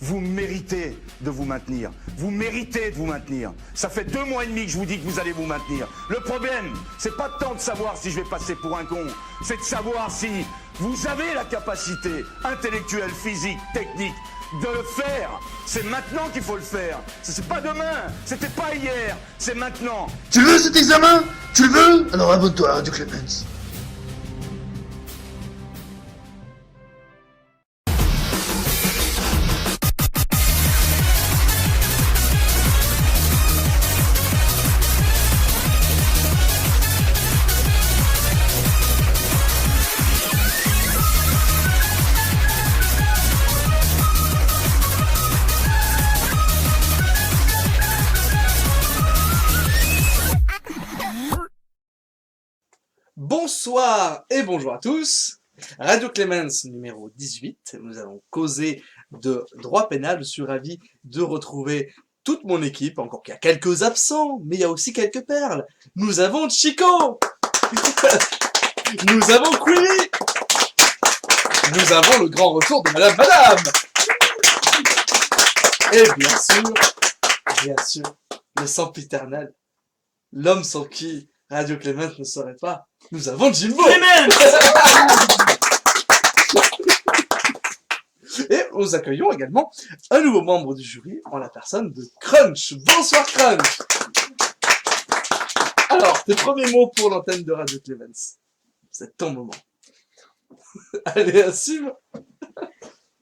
Vous méritez de vous maintenir. Vous méritez de vous maintenir. Ça fait 2 mois et demi que je vous dis que vous allez vous maintenir. Le problème, c'est pas tant de savoir si je vais passer pour un con, c'est de savoir si vous avez la capacité intellectuelle, physique, technique de le faire. C'est maintenant qu'il faut le faire. C'est pas demain, c'était pas hier, c'est maintenant. Tu veux cet examen? Tu le veux? Alors abonne-toi à Radio Clemens. Bonsoir et bonjour à tous. Radio Clemens numéro 18. Nous allons causer de droit pénal. Je suis ravi de retrouver toute mon équipe. Encore qu'il y a quelques absents, mais il y a aussi quelques perles. Nous avons Chico. Nous avons Queenie. Nous avons le grand retour de Madame. Et bien sûr, le sempiternel, l'homme sans qui Radio Clemens ne serait pas. Nous avons Jimbo. Et nous accueillons également un nouveau membre du jury en la personne de Crunch. Bonsoir Crunch. Alors, tes premiers mots pour l'antenne de Radio Clemens. C'est ton moment. Allez, assume.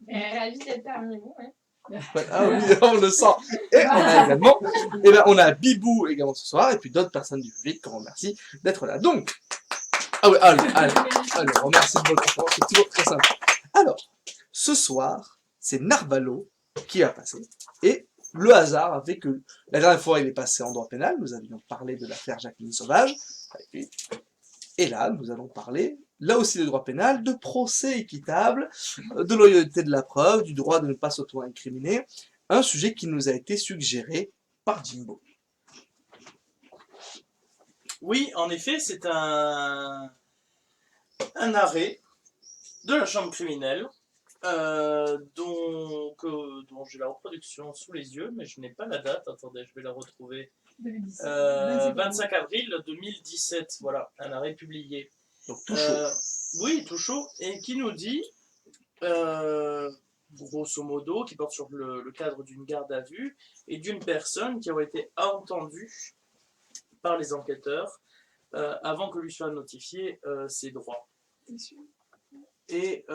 Ravi d'être parmi vous, ouais. Ah oui, on le sent. Et on a également, on a Bibou également ce soir, et puis d'autres personnes du public qu'on remercie d'être là. Donc, allez, remercie de votre attention, c'est toujours très simple. Alors, ce soir, c'est Narvalo qui va passer, et le hasard a fait que la dernière fois il est passé en droit pénal, nous avions parlé de l'affaire Jacqueline Sauvage, et là, nous allons parler, là aussi de droit pénal, de procès équitable, de loyauté de la preuve, du droit de ne pas s'auto-incriminer, un sujet qui nous a été suggéré par Jimbo. Oui, en effet, c'est un arrêt de la chambre criminelle dont j'ai la reproduction sous les yeux, mais je n'ai pas la date. Attendez, je vais la retrouver. 25 avril 2017, voilà, un arrêt publié. Donc tout chaud. Oui, tout chaud, et qui nous dit, grosso modo, qui porte sur le cadre d'une garde à vue et d'une personne qui aurait été entendue par les enquêteurs avant que lui soient notifiés ses droits. Et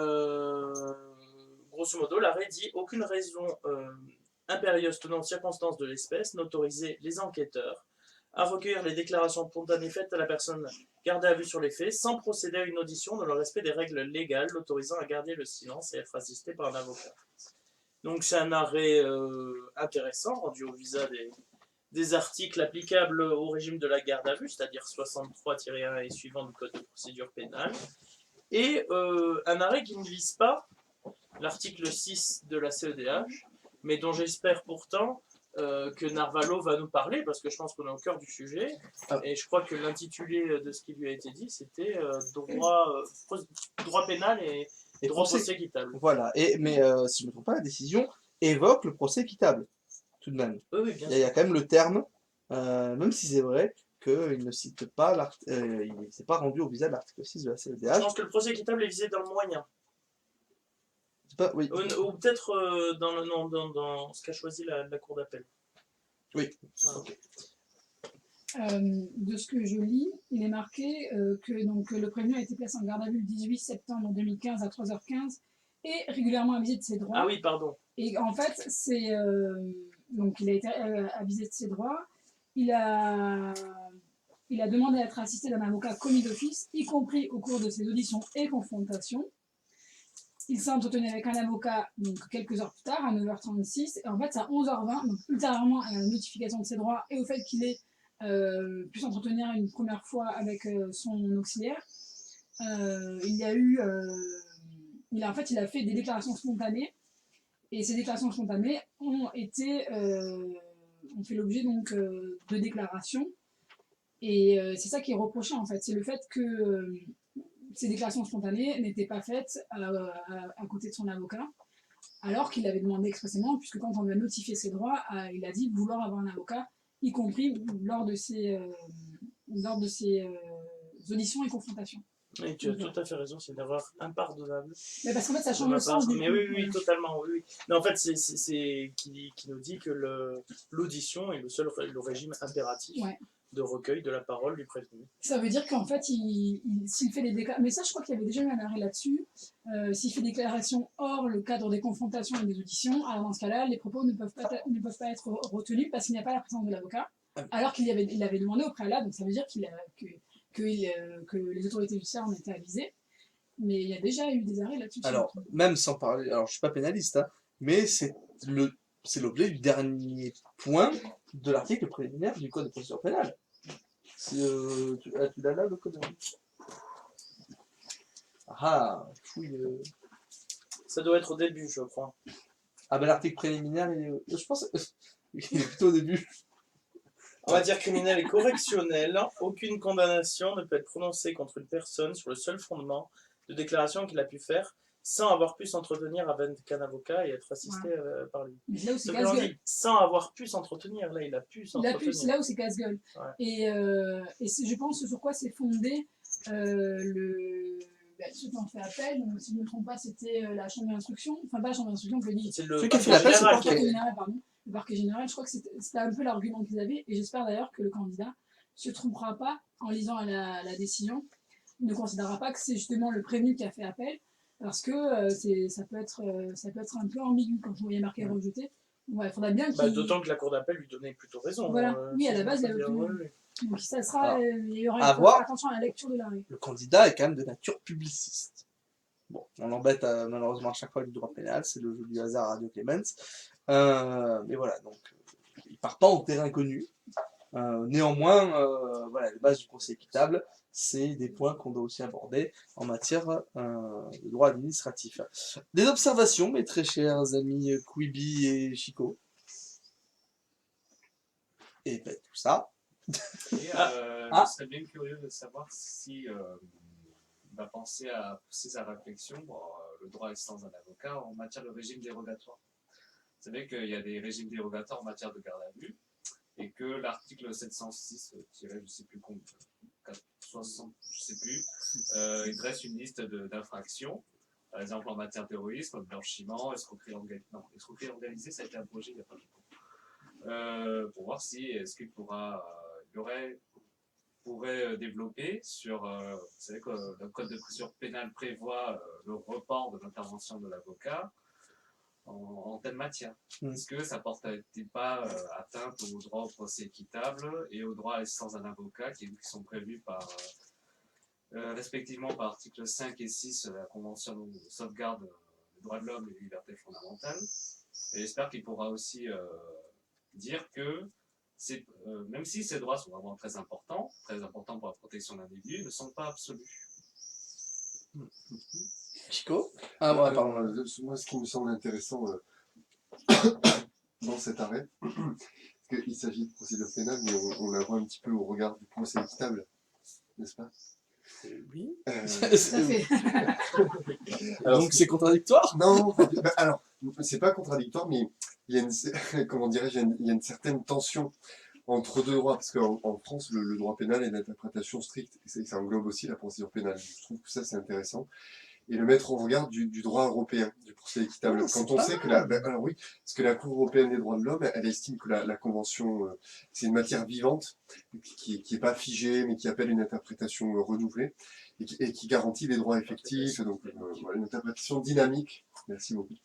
grosso modo, l'arrêt dit aucune raison impérieuse tenant aux circonstances de l'espèce n'autorisait les enquêteurs à recueillir les déclarations spontanées faites à la personne gardée à vue sur les faits sans procéder à une audition dans le respect des règles légales l'autorisant à garder le silence et être assisté par un avocat. Donc c'est un arrêt intéressant rendu au visa des articles applicables au régime de la garde à vue, c'est-à-dire 63-1 et suivant du code de procédure pénale, et un arrêt qui ne vise pas l'article 6 de la CEDH, mais dont j'espère pourtant que Narvalo va nous parler, parce que je pense qu'on est au cœur du sujet, et je crois que l'intitulé de ce qui lui a été dit, c'était droit pénal et droit procès équitable. Voilà, mais si je ne me trompe pas, la décision évoque le procès équitable, tout de même. Oui, bien sûr. Il y a quand même le terme, même si c'est vrai qu'il ne cite pas, il ne s'est pas rendu au visa de l'article 6 de la CEDH. Je pense que le procès équitable est visé dans le moyen. Oui. Ou peut-être dans ce qu'a choisi la Cour d'appel. Oui. Voilà. Okay. De ce que je lis, il est marqué que le prévenu a été placé en garde à vue le 18 septembre 2015 à 3h15 et régulièrement avisé de ses droits. Ah oui, pardon. Et en fait, donc il a été avisé de ses droits. Il a demandé à être assisté d'un avocat commis d'office, y compris au cours de ses auditions et confrontations. Il s'est entretenu avec un avocat donc, quelques heures plus tard, à 9h36. Et en fait, c'est à 11h20, donc ultérieurement à la notification de ses droits et au fait qu'il ait pu s'entretenir une première fois avec son auxiliaire. Il a fait des déclarations spontanées. Et ces déclarations spontanées ont fait l'objet donc de déclarations. Et c'est ça qui est reproché en fait, c'est le fait que ces déclarations spontanées n'étaient pas faites à côté de son avocat. alors qu'il l'avait demandé expressément, puisque quand on lui a notifié ses droits, il a dit vouloir avoir un avocat, y compris lors de ses auditions et confrontations. Et tu as tout à fait raison, c'est une erreur impardonnable. Mais parce qu'en fait, ça de change ma le sens part. du Mais coup. oui, Voilà. totalement, oui. Mais en fait, c'est qui nous dit que l'audition est le régime impératif Ouais. de recueil de la parole du prévenu. Ça veut dire qu'en fait, s'il fait des déclarations, mais ça, je crois qu'il y avait déjà eu un arrêt là-dessus, s'il fait des déclarations hors le cadre des confrontations et des auditions, alors dans ce cas-là, les propos ne peuvent pas être retenus parce qu'il n'y a pas la présence de l'avocat, alors qu'il l'avait demandé au préalable, donc ça veut dire que les autorités judiciaires en étaient avisées, mais il y a déjà eu des arrêts là-dessus. Alors, même sans parler, alors je suis pas pénaliste, hein, mais c'est l'objet du dernier point de l'article préliminaire du Code de procédure pénale. Tu l'as là, le code? Ah, fouille. Ça doit être au début, je crois. Ah ben l'article préliminaire, je pense il est plutôt au début. En matière criminelle et correctionnelle, aucune condamnation ne peut être prononcée contre une personne sur le seul fondement de déclaration qu'il a pu faire sans avoir pu s'entretenir avec un avocat et être assisté par lui. Mais là où c'est Donc, on casse-gueule. dit sans avoir pu s'entretenir, là il a pu C'est s'entretenir. là où c'est casse-gueule. Ouais. Et je pense sur quoi c'est fondé ceux qui ont fait appel, donc, si je ne me trompe pas, c'était la chambre d'instruction, enfin pas la chambre d'instruction, je le dis, C'est le Celui qui a fait parquet l'appel, c'est général le qui a- parquet. général, pardon. Le parquet général, je crois que c'était un peu l'argument qu'ils avaient, et j'espère d'ailleurs que le candidat se trompera pas en lisant la décision. Il ne considérera pas que c'est justement le prévenu qui a fait appel, parce que ça peut être un peu ambigu quand vous voyez marqué rejeté. Ouais, il faudrait bien qu'il. D'autant que la cour d'appel lui donnait plutôt raison. Voilà. Oui, à la si base, on il peut avait dire, obtenu. oui. Donc ça sera. Alors, Il y aura à il faut voir. faire attention à la lecture de l'arrêt. Le candidat est quand même de nature publiciste. Bon, on l'embête malheureusement à chaque fois du droit pénal, c'est le jeu du hasard à Radio Clemens. Mais voilà, donc il part pas en terrain connu. Néanmoins, voilà, les bases du procès équitable, c'est des points qu'on doit aussi aborder en matière de droit administratif. Des observations, mes très chers amis Quibi et Chico. Et ben, tout ça. Et Ah. je serais bien curieux de savoir si il va penser à pousser sa réflexion, le droit est sans un avocat, en matière de régime dérogatoire. Vous savez qu'il y a des régimes dérogatoires en matière de garde à vue, et que l'article 706, je sais plus combien, 60, je sais plus, il dresse une liste d'infractions, par exemple en matière de terrorisme, blanchiment, escroquerie organisée, ça a été abrogé il n'y a pas longtemps. Pour voir si est-ce qu'il pourrait développer sur, vous savez que le code de procédure pénale prévoit le report de l'intervention de l'avocat en telle matière. Est-ce que ça porte-t-il pas atteinte au droit au procès équitable et au droit à l'assistance d'un avocat qui sont prévus par respectivement par article 5 et 6 de la Convention de sauvegarde des droits de l'homme et des libertés fondamentales. Et j'espère qu'il pourra aussi dire que même si ces droits sont vraiment très importants pour la protection de l'individu, ils ne sont pas absolus. Chico? Ah, ouais, pardon. Moi, ce qui me semble intéressant dans cet arrêt, c'est qu'il s'agit de procédure pénale, mais on la voit un petit peu au regard du procès équitable, n'est-ce pas? Oui. Tout à fait. Alors, Donc c'est contradictoire? non, alors, c'est pas contradictoire, mais il y a une, comment dirais-je, il y a une certaine tension entre deux droits, parce qu'en France, le droit pénal est d'interprétation stricte, et ça englobe aussi la procédure pénale. Je trouve que ça, c'est intéressant. Et le mettre en regard du droit européen, du procès équitable. Quand on sait que alors oui, parce que la Cour européenne des droits de l'homme, elle estime que la Convention, c'est une matière vivante, qui est pas figée, mais qui appelle une interprétation renouvelée, et qui garantit les droits effectifs, donc voilà, une interprétation dynamique. Merci beaucoup.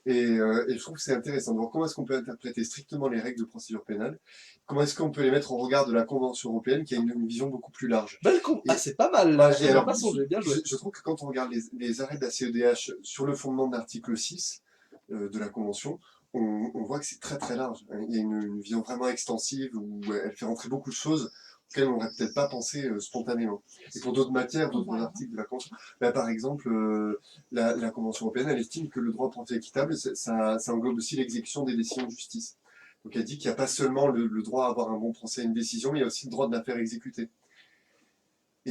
Et je trouve que c'est intéressant de voir comment est-ce qu'on peut interpréter strictement les règles de procédure pénale, comment est-ce qu'on peut les mettre en regard de la Convention européenne, qui a une vision beaucoup plus large. Ah, c'est pas mal là, Et alors, pas songé, bien joué. Je trouve que quand on regarde les arrêts de la CEDH sur le fondement de l'article 6 de la Convention, on voit que c'est très très large. Il y a une vision vraiment extensive où elle fait rentrer beaucoup de choses auxquelles on n'aurait peut-être pas pensé spontanément. Et pour d'autres matières, d'autres articles de la Convention, par exemple, la Convention européenne, elle estime que le droit au procès équitable, ça englobe aussi l'exécution des décisions de justice. Donc elle dit qu'il n'y a pas seulement le droit à avoir un bon procès et une décision, mais il y a aussi le droit de la faire exécuter.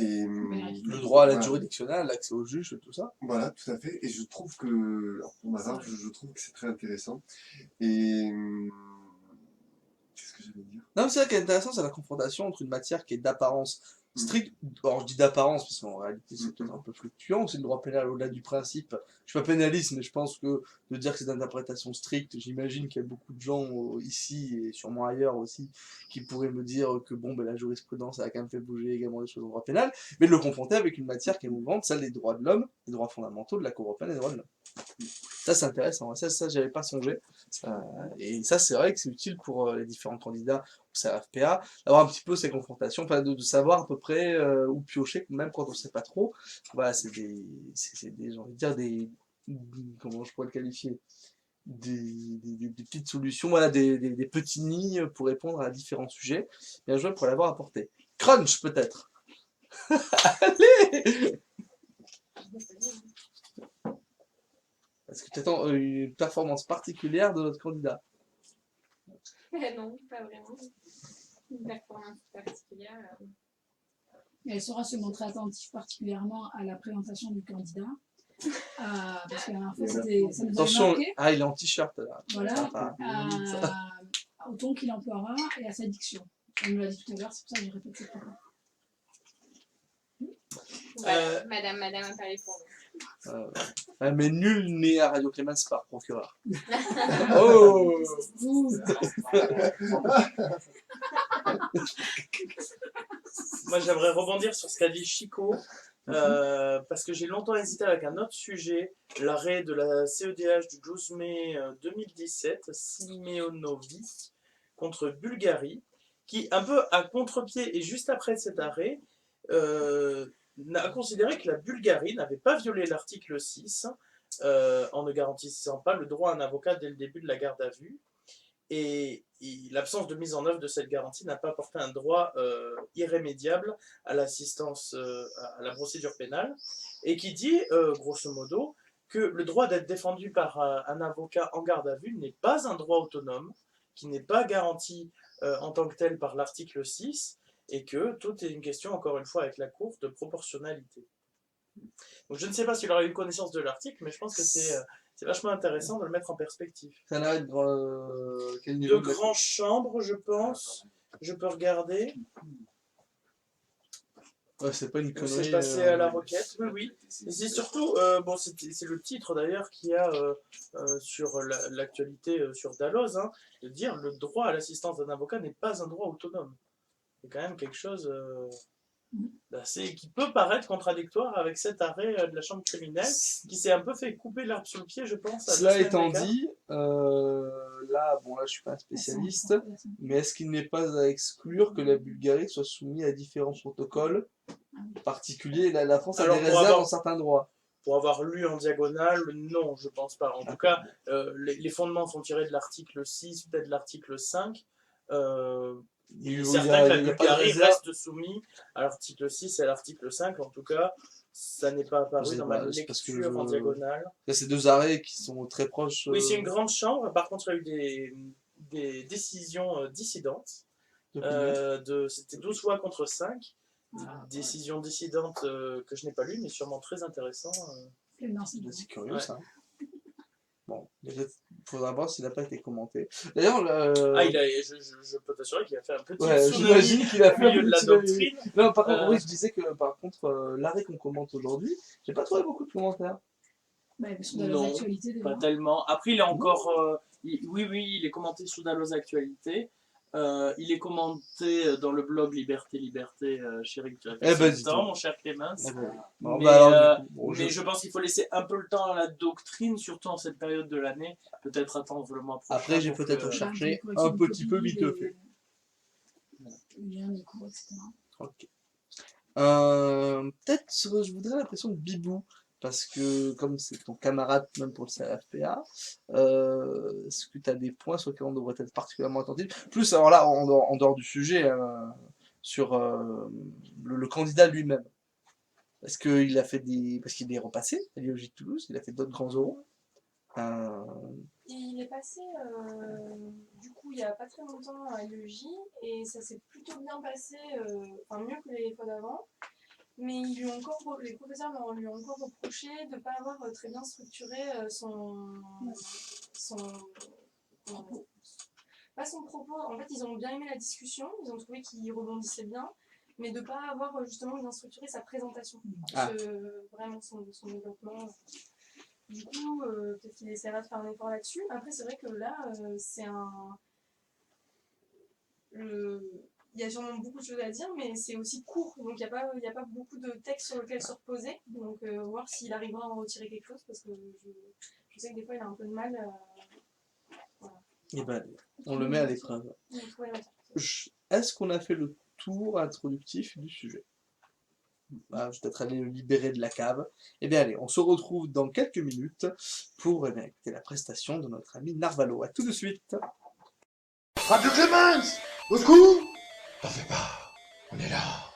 Et Le droit à l'aide voilà. juridictionnelle, l'accès au juge, tout ça. Voilà, tout à fait. Et je trouve que, alors pour ma part, je trouve que c'est très intéressant. Et qu'est-ce que j'allais dire? Non, mais c'est ça qui est intéressant, c'est la confrontation entre une matière qui est d'apparence stricte, alors je dis d'apparence parce qu'en réalité c'est peut-être un peu fluctuant, c'est le droit pénal au-delà du principe. Je suis pas pénaliste, mais je pense que de dire que c'est d'interprétation stricte, j'imagine qu'il y a beaucoup de gens ici et sûrement ailleurs aussi qui pourraient me dire que bon, ben, la jurisprudence a quand même fait bouger également les choses au droit pénal, mais de le confronter avec une matière qui est mouvante, celle des droits de l'homme, des droits fondamentaux de la Cour européenne des droits de l'homme. Ça c'est intéressant, ça j'avais pas songé. Et ça c'est vrai que c'est utile pour les différents candidats au CRFPA, d'avoir un petit peu ces confrontations, enfin, de savoir à peu près où piocher, même quand on sait pas trop. Voilà, j'ai envie de dire comment je pourrais le qualifier, des petites solutions, voilà, des petits nids pour répondre à différents sujets. Bien joué pour l'avoir apporté. Crunch peut-être. Allez. Est-ce que tu attends une performance particulière de notre candidat? Non, pas vraiment. Une performance particulière. Elle saura se montrer attentive particulièrement à la présentation du candidat. Parce que la dernière fois, ça nous avait Attention, marqué. ah, il est en t-shirt là. Voilà. Ah. Au ton qu'il emploiera et à sa diction. On nous l'a dit tout à l'heure, c'est pour ça que je répète cette fois. Voilà, madame a parlé pour nous. Mais nul n'est à Radio Clémence par procureur. Oh. Moi, j'aimerais rebondir sur ce qu'a dit Chico, parce que j'ai longtemps hésité avec un autre sujet, l'arrêt de la CEDH du 12 mai 2017, Simeonovi, contre Bulgarie, qui, un peu à contre-pied et juste après cet arrêt, a considéré que la Bulgarie n'avait pas violé l'article 6 en ne garantissant pas le droit à un avocat dès le début de la garde à vue. Et l'absence de mise en œuvre de cette garantie n'a pas apporté un droit irrémédiable à l'assistance à la procédure pénale, et qui dit, grosso modo, que le droit d'être défendu par un avocat en garde à vue n'est pas un droit autonome, qui n'est pas garanti en tant que tel par l'article 6, et que tout est une question, encore une fois, avec la Cour, de proportionnalité. Donc je ne sais pas s'il aurait eu connaissance de l'article, mais je pense que c'est vachement intéressant de le mettre en perspective. Ça n'a quel niveau De grandes chambres, je pense. Je peux regarder. Ouais, c'est pas une connerie. C'est passé à la requête, oui, oui. Et c'est surtout, bon, c'est le titre d'ailleurs qu'il y a sur l'actualité sur Dalloz, hein, de dire le droit à l'assistance d'un avocat n'est pas un droit autonome. C'est quand même quelque chose qui peut paraître contradictoire avec cet arrêt de la chambre criminelle qui s'est un peu fait couper l'herbe sur le pied, je pense. Cela étant dit, là je suis pas un spécialiste, mais est-ce qu'il n'est pas à exclure que la Bulgarie soit soumise à différents protocoles particuliers? La France a des réserves dans certains droits. Pour avoir lu en diagonale, non, je pense pas. En tout cas, les fondements sont tirés de l'article 6, peut-être de l'article 5. Il est certain que la Bulgarie reste soumise à l'article 6 et à l'article 5. En tout cas, ça n'est pas apparu dans ma lecture en diagonale. Il y a ces deux arrêts qui sont très proches. Oui, c'est une grande chambre. Par contre, il y a eu des décisions dissidentes. C'était 12 voix contre 5. Décision dissidente que je n'ai pas lue, mais sûrement très intéressant. C'est curieux, ça. Bon, il faudra voir s'il n'a pas été commenté. D'ailleurs, je peux t'assurer qu'il a fait un petit j'imagine qu'il a fait au milieu de la doctrine. Non, par contre, oui, je disais que par contre, l'arrêt qu'on commente aujourd'hui, j'ai pas trouvé beaucoup de commentaires. Non, pas tellement. Après, il est encore... oui, il est commenté sous Dalloz Actualité. Il est commenté dans le blog Liberté, chérie, mon cher Clémence. Mais je pense qu'il faut laisser un peu le temps à la doctrine, surtout en cette période de l'année. Peut-être attendre le mois prochain. Après, j'ai peut-être cherché un petit peu vite fait. Ok. Peut-être je voudrais l'impression de Bibou. Parce que, comme c'est ton camarade, même pour le CRFPA, est-ce que tu as des points sur lesquels on devrait être particulièrement attentif? Plus, alors là, en dehors du sujet, sur le candidat lui-même. Est-ce qu'il a fait parce qu'il est repassé à l'IEJ de Toulouse, il a fait d'autres grands oraux. Il est passé, du coup, il n'y a pas très longtemps à l'IEJ, et ça s'est plutôt bien passé, mieux que les fois d'avant. mais les professeurs lui ont encore reproché de ne pas avoir très bien structuré pas son propos. En fait, ils ont bien aimé la discussion, ils ont trouvé qu'il rebondissait bien, mais de ne pas avoir justement bien structuré sa présentation, vraiment son développement. Du coup, peut-être qu'il essaiera de faire un effort là-dessus. Après, c'est vrai que là, il y a sûrement beaucoup de choses à dire, mais c'est aussi court, donc il n'y a pas beaucoup de texte sur lequel se reposer. Donc, voir s'il arrivera à en retirer quelque chose, parce que je sais que des fois, il a un peu de mal. Voilà. Et ben, on le met à l'épreuve. Est-ce qu'on a fait le tour introductif du sujet? Je vais peut-être aller le libérer de la cave. Eh bien allez, on se retrouve dans quelques minutes pour écouter la prestation de notre ami Narvalo. A tout de suite. Radio Clémence! Au secours! T'en fais pas, on est là.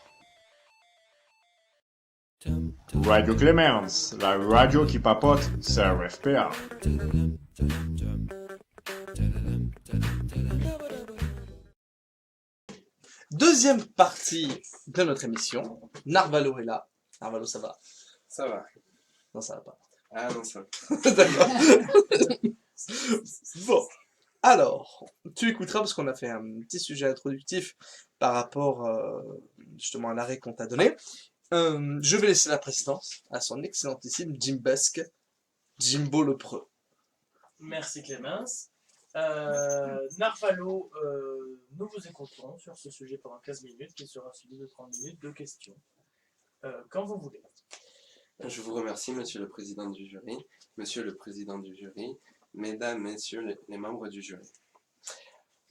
Radio Clémence, la radio qui papote sur FPA. Deuxième partie de notre émission. Narvalo est là. Narvalo, ça va? Ça va. Non, ça va pas. Ah non, ça va. D'accord. Bon. Alors, tu écouteras parce qu'on a fait un petit sujet introductif par rapport justement à l'arrêt qu'on t'a donné. Je vais laisser la présidence à son excellentissime Jim Busk, Jimbo le Preux. Merci Clémence. Narvalo, nous vous écoutons sur ce sujet pendant 15 minutes qui sera suivi de 30 minutes de questions. Quand vous voulez. Je vous remercie, monsieur le président du jury, mesdames, messieurs les membres du jury.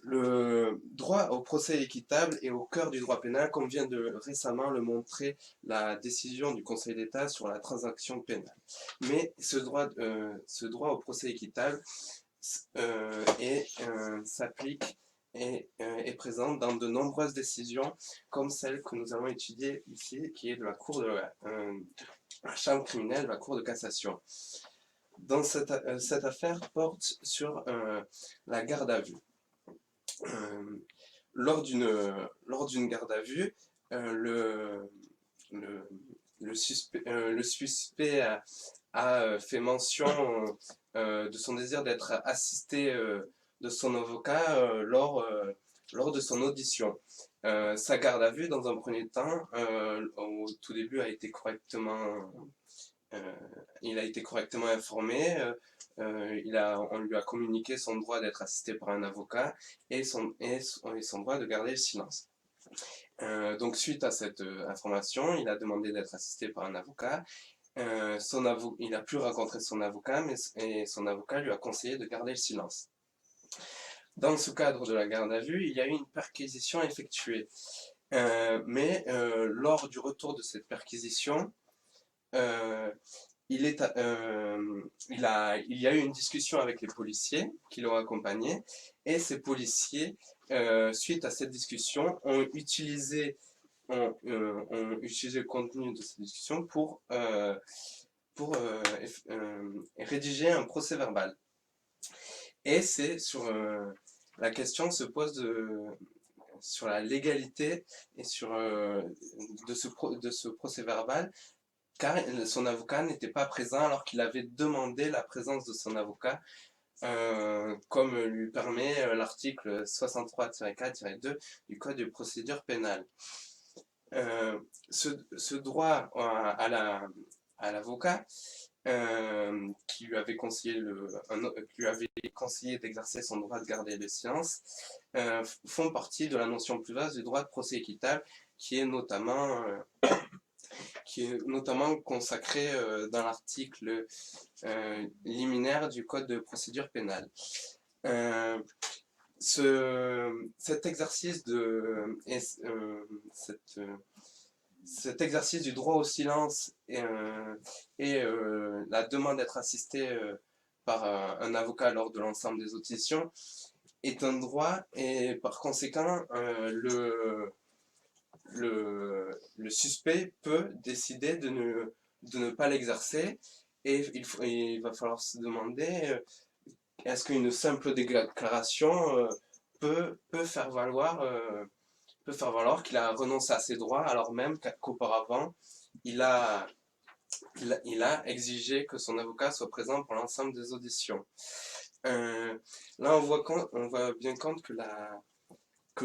Le droit au procès équitable est au cœur du droit pénal, comme vient de récemment le montrer la décision du Conseil d'État sur la transaction pénale. Mais ce droit au procès équitable s'applique et est présent dans de nombreuses décisions, comme celle que nous allons étudier ici, qui est de la Cour de la Chambre criminelle, de la Cour de cassation. Dans cette affaire porte sur la garde à vue. Lors d'une garde à vue, le suspect a fait mention de son désir d'être assisté de son avocat lors de son audition. Sa garde à vue, dans un premier temps, au tout début, il a été correctement informé. On lui a communiqué son droit d'être assisté par un avocat et son droit de garder le silence. Donc suite à cette information, il a demandé d'être assisté par un avocat. Il n'a plus rencontré son avocat, et son avocat lui a conseillé de garder le silence. Dans ce cadre de la garde à vue, il y a eu une perquisition effectuée. Mais lors du retour de cette perquisition, il y a eu une discussion avec les policiers qui l'ont accompagné, et ces policiers, suite à cette discussion, ont utilisé le contenu de cette discussion pour rédiger un procès-verbal. Et c'est la question se pose sur la légalité et de ce procès-verbal, car son avocat n'était pas présent alors qu'il avait demandé la présence de son avocat, comme lui permet l'article 63-4-2 du Code de procédure pénale. Ce droit à l'avocat, qui lui avait conseillé d'exercer son droit de garder le silence, font partie de la notion plus vaste du droit de procès équitable, qui est notamment consacré dans l'article liminaire du Code de procédure pénale. Cet exercice du droit au silence et la demande d'être assisté par un avocat lors de l'ensemble des auditions est un droit, et par conséquent le suspect peut décider de ne pas l'exercer, et il va falloir se demander est-ce qu'une simple déclaration peut faire valoir qu'il a renoncé à ses droits, alors même qu'auparavant il a exigé que son avocat soit présent pour l'ensemble des auditions. Là, on voit bien compte que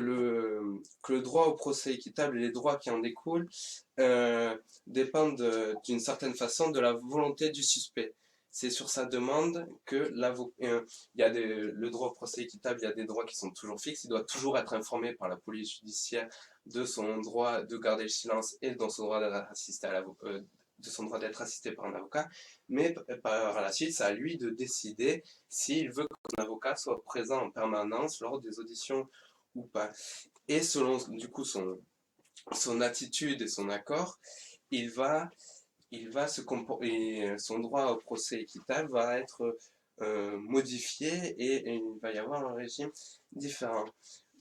le droit au procès équitable et les droits qui en découlent dépendent d'une certaine façon de la volonté du suspect. C'est sur sa demande que le droit au procès équitable, il y a des droits qui sont toujours fixes. Il doit toujours être informé par la police judiciaire de son droit de garder le silence et de son droit d'être assisté par un avocat. Mais par la suite, c'est à lui de décider s'il veut que son avocat soit présent en permanence lors des auditions ou pas. Et selon du coup son attitude et son accord, son droit au procès équitable va être modifié et il va y avoir un régime différent.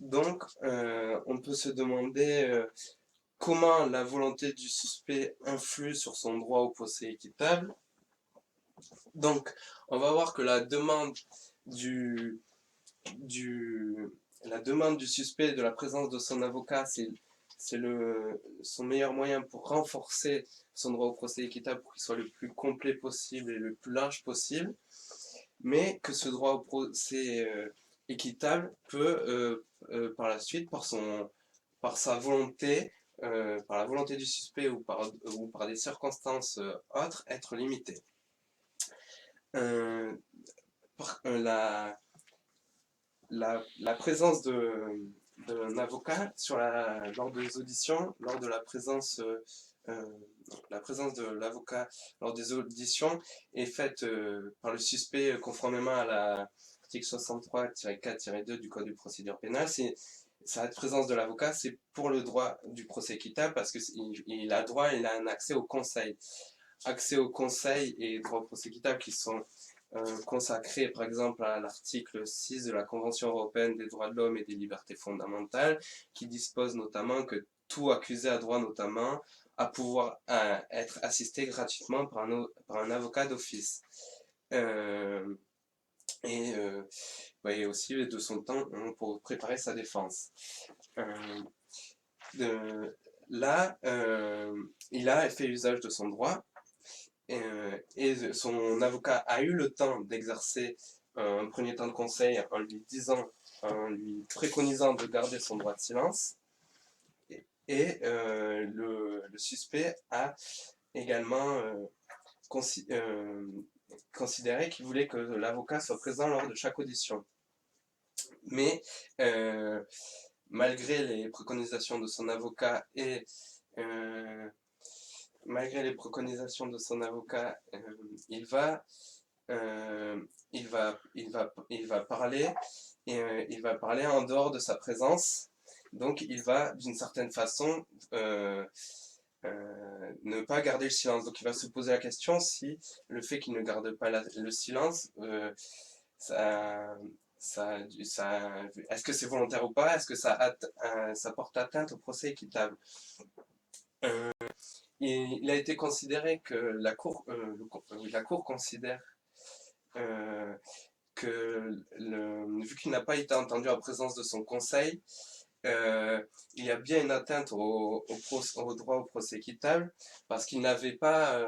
Donc, on peut se demander comment la volonté du suspect influe sur son droit au procès équitable. Donc, on va voir que la demande du suspect de la présence de son avocat, c'est son meilleur moyen pour renforcer son droit au procès équitable, pour qu'il soit le plus complet possible et le plus large possible, mais que ce droit au procès équitable peut, par la suite, par sa volonté, par la volonté du suspect ou par des circonstances autres, être limité. La présence d'un avocat lors des auditions, lors de la présence de l'avocat lors des auditions est faite par le suspect conformément à l'article 63-4-2 du Code de procédure pénale. Sa présence de l'avocat, c'est pour le droit du procès équitable parce qu'il a un accès au conseil. Accès au conseil et droit au procès équitable qui sont consacrés par exemple à l'article 6 de la Convention européenne des droits de l'homme et des libertés fondamentales, qui dispose notamment que tout accusé a droit notamment à pouvoir être assisté gratuitement par un avocat d'office. Et aussi de son temps pour préparer sa défense. Là, il a fait usage de son droit. Et son avocat a eu le temps d'exercer un premier temps de conseil en lui préconisant de garder son droit de silence. Et le suspect a également considéré qu'il voulait que l'avocat soit présent lors de chaque audition. Mais malgré les préconisations de son avocat il va parler en dehors de sa présence. Donc il va d'une certaine façon ne pas garder le silence. Donc il va se poser la question si le fait qu'il ne garde pas le silence, est-ce que c'est volontaire ou pas? Est-ce que ça porte atteinte au procès équitable? Il a été considéré que la Cour considère que vu qu'il n'a pas été entendu en présence de son conseil, il y a bien une atteinte au droit au procès équitable parce qu'il n'avait pas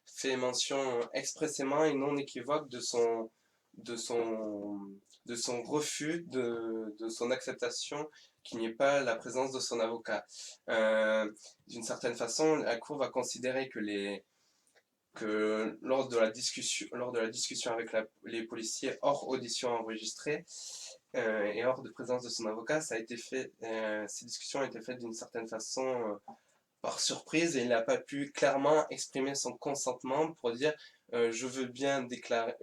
fait mention expressément et non équivoque de son refus, de son acceptation qu'il n'y ait pas la présence de son avocat. D'une certaine façon, la Cour va considérer que lors de la discussion avec les policiers hors audition enregistrée et hors de présence de son avocat, ces discussions ont été faites d'une certaine façon par surprise et il n'a pas pu clairement exprimer son consentement pour dire je veux bien déclarer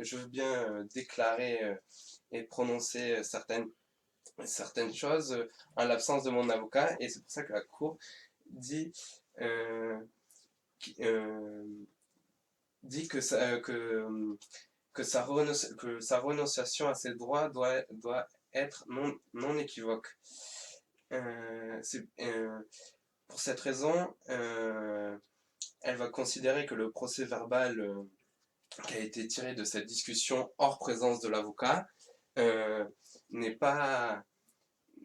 et prononcer certaines choses en l'absence de mon avocat, et c'est pour ça que la Cour dit que sa renonciation à ses droits doit être non équivoque. Pour cette raison, elle va considérer que le procès verbal qui a été tiré de cette discussion hors présence de l'avocat n'est pas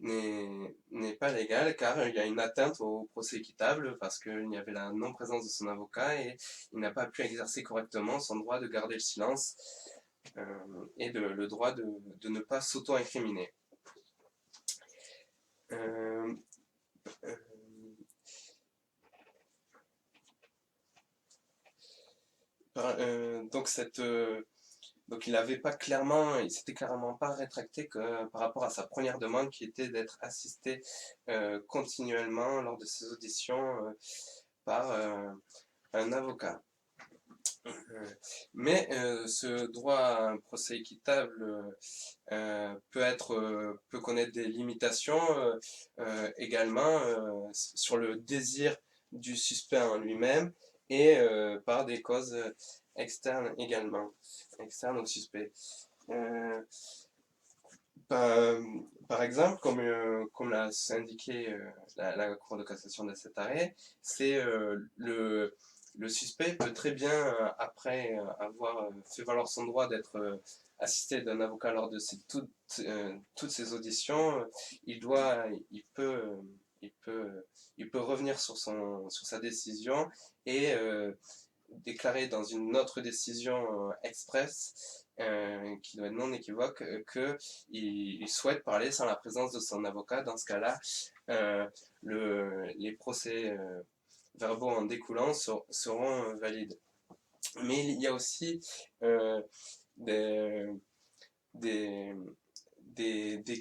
n'est pas légal car il y a une atteinte au procès équitable parce qu'il y avait la non-présence de son avocat et il n'a pas pu exercer correctement son droit de garder le silence et le droit de ne pas s'auto-incriminer. Donc il s'était clairement pas rétracté par rapport à sa première demande qui était d'être assisté continuellement lors de ses auditions par un avocat. Mais ce droit à un procès équitable peut connaître des limitations également sur le désir du suspect en lui-même et par des causes externes également, externes au suspect. Par exemple, comme l'a indiqué la Cour de cassation de cet arrêt, c'est le suspect peut très bien, après avoir fait valoir son droit d'être assisté d'un avocat lors de toutes ses auditions, il peut revenir sur sa décision et déclarer dans une autre décision express qui doit être non équivoque qu'il souhaite parler sans la présence de son avocat. Dans ce cas-là, les procès verbaux en découlant seront valides. Mais il y a aussi des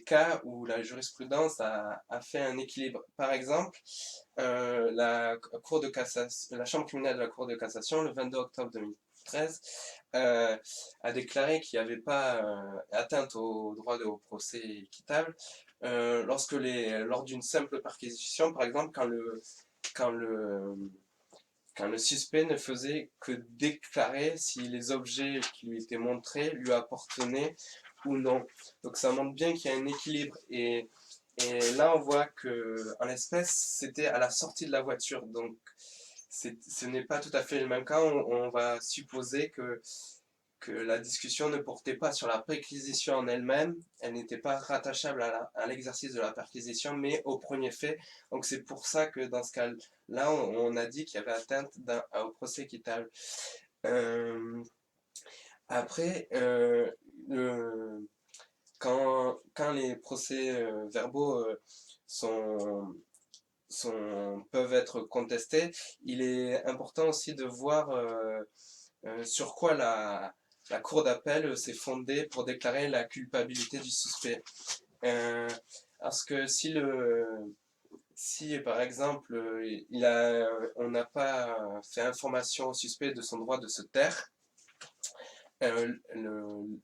cas où la jurisprudence a fait un équilibre. Par exemple, la Chambre criminelle de la Cour de cassation, le 22 octobre 2013, a déclaré qu'il n'y avait pas atteinte au droit au procès équitable lors d'une simple perquisition, par exemple, quand le suspect ne faisait que déclarer si les objets qui lui étaient montrés lui appartenaient ou non. Donc ça montre bien qu'il y a un équilibre et là on voit que en l'espèce c'était à la sortie de la voiture, donc ce n'est pas tout à fait le même cas. On va supposer que la discussion ne portait pas sur la perquisition en elle-même, elle n'était pas rattachable à l'exercice de la perquisition, mais au premier fait. Donc c'est pour ça que dans ce cas-là, on a dit qu'il y avait atteinte au procès équitable. Après, quand les procès verbaux peuvent être contestés, il est important aussi de voir sur quoi la Cour d'appel s'est fondée pour déclarer la culpabilité du suspect. Parce que si par exemple on n'a pas fait information au suspect de son droit de se taire,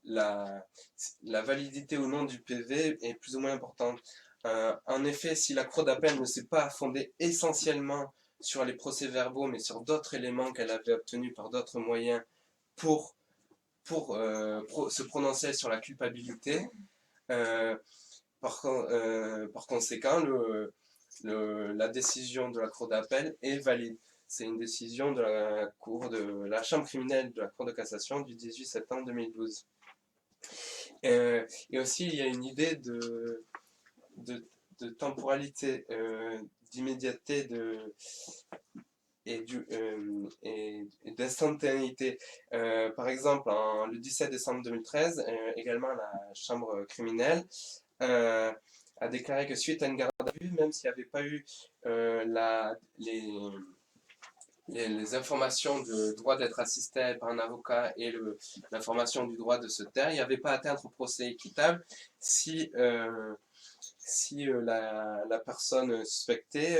la validité ou non du PV est plus ou moins importante. En effet, si la Cour d'appel ne s'est pas fondée essentiellement sur les procès-verbaux, mais sur d'autres éléments qu'elle avait obtenus par d'autres moyens pour se prononcer sur la culpabilité, par conséquent, la décision de la Cour d'appel est valide. C'est une décision de la Chambre criminelle de la Cour de cassation du 18 septembre 2012. Et aussi, il y a une idée de temporalité, d'immédiateté et d'instantanéité. Par exemple, le 17 décembre 2013, également la Chambre criminelle a déclaré que suite à une garde à vue, même s'il n'y avait pas eu les informations du droit d'être assisté par un avocat et l'information du droit de se taire, il n'y avait pas atteinte au procès équitable si la personne suspectée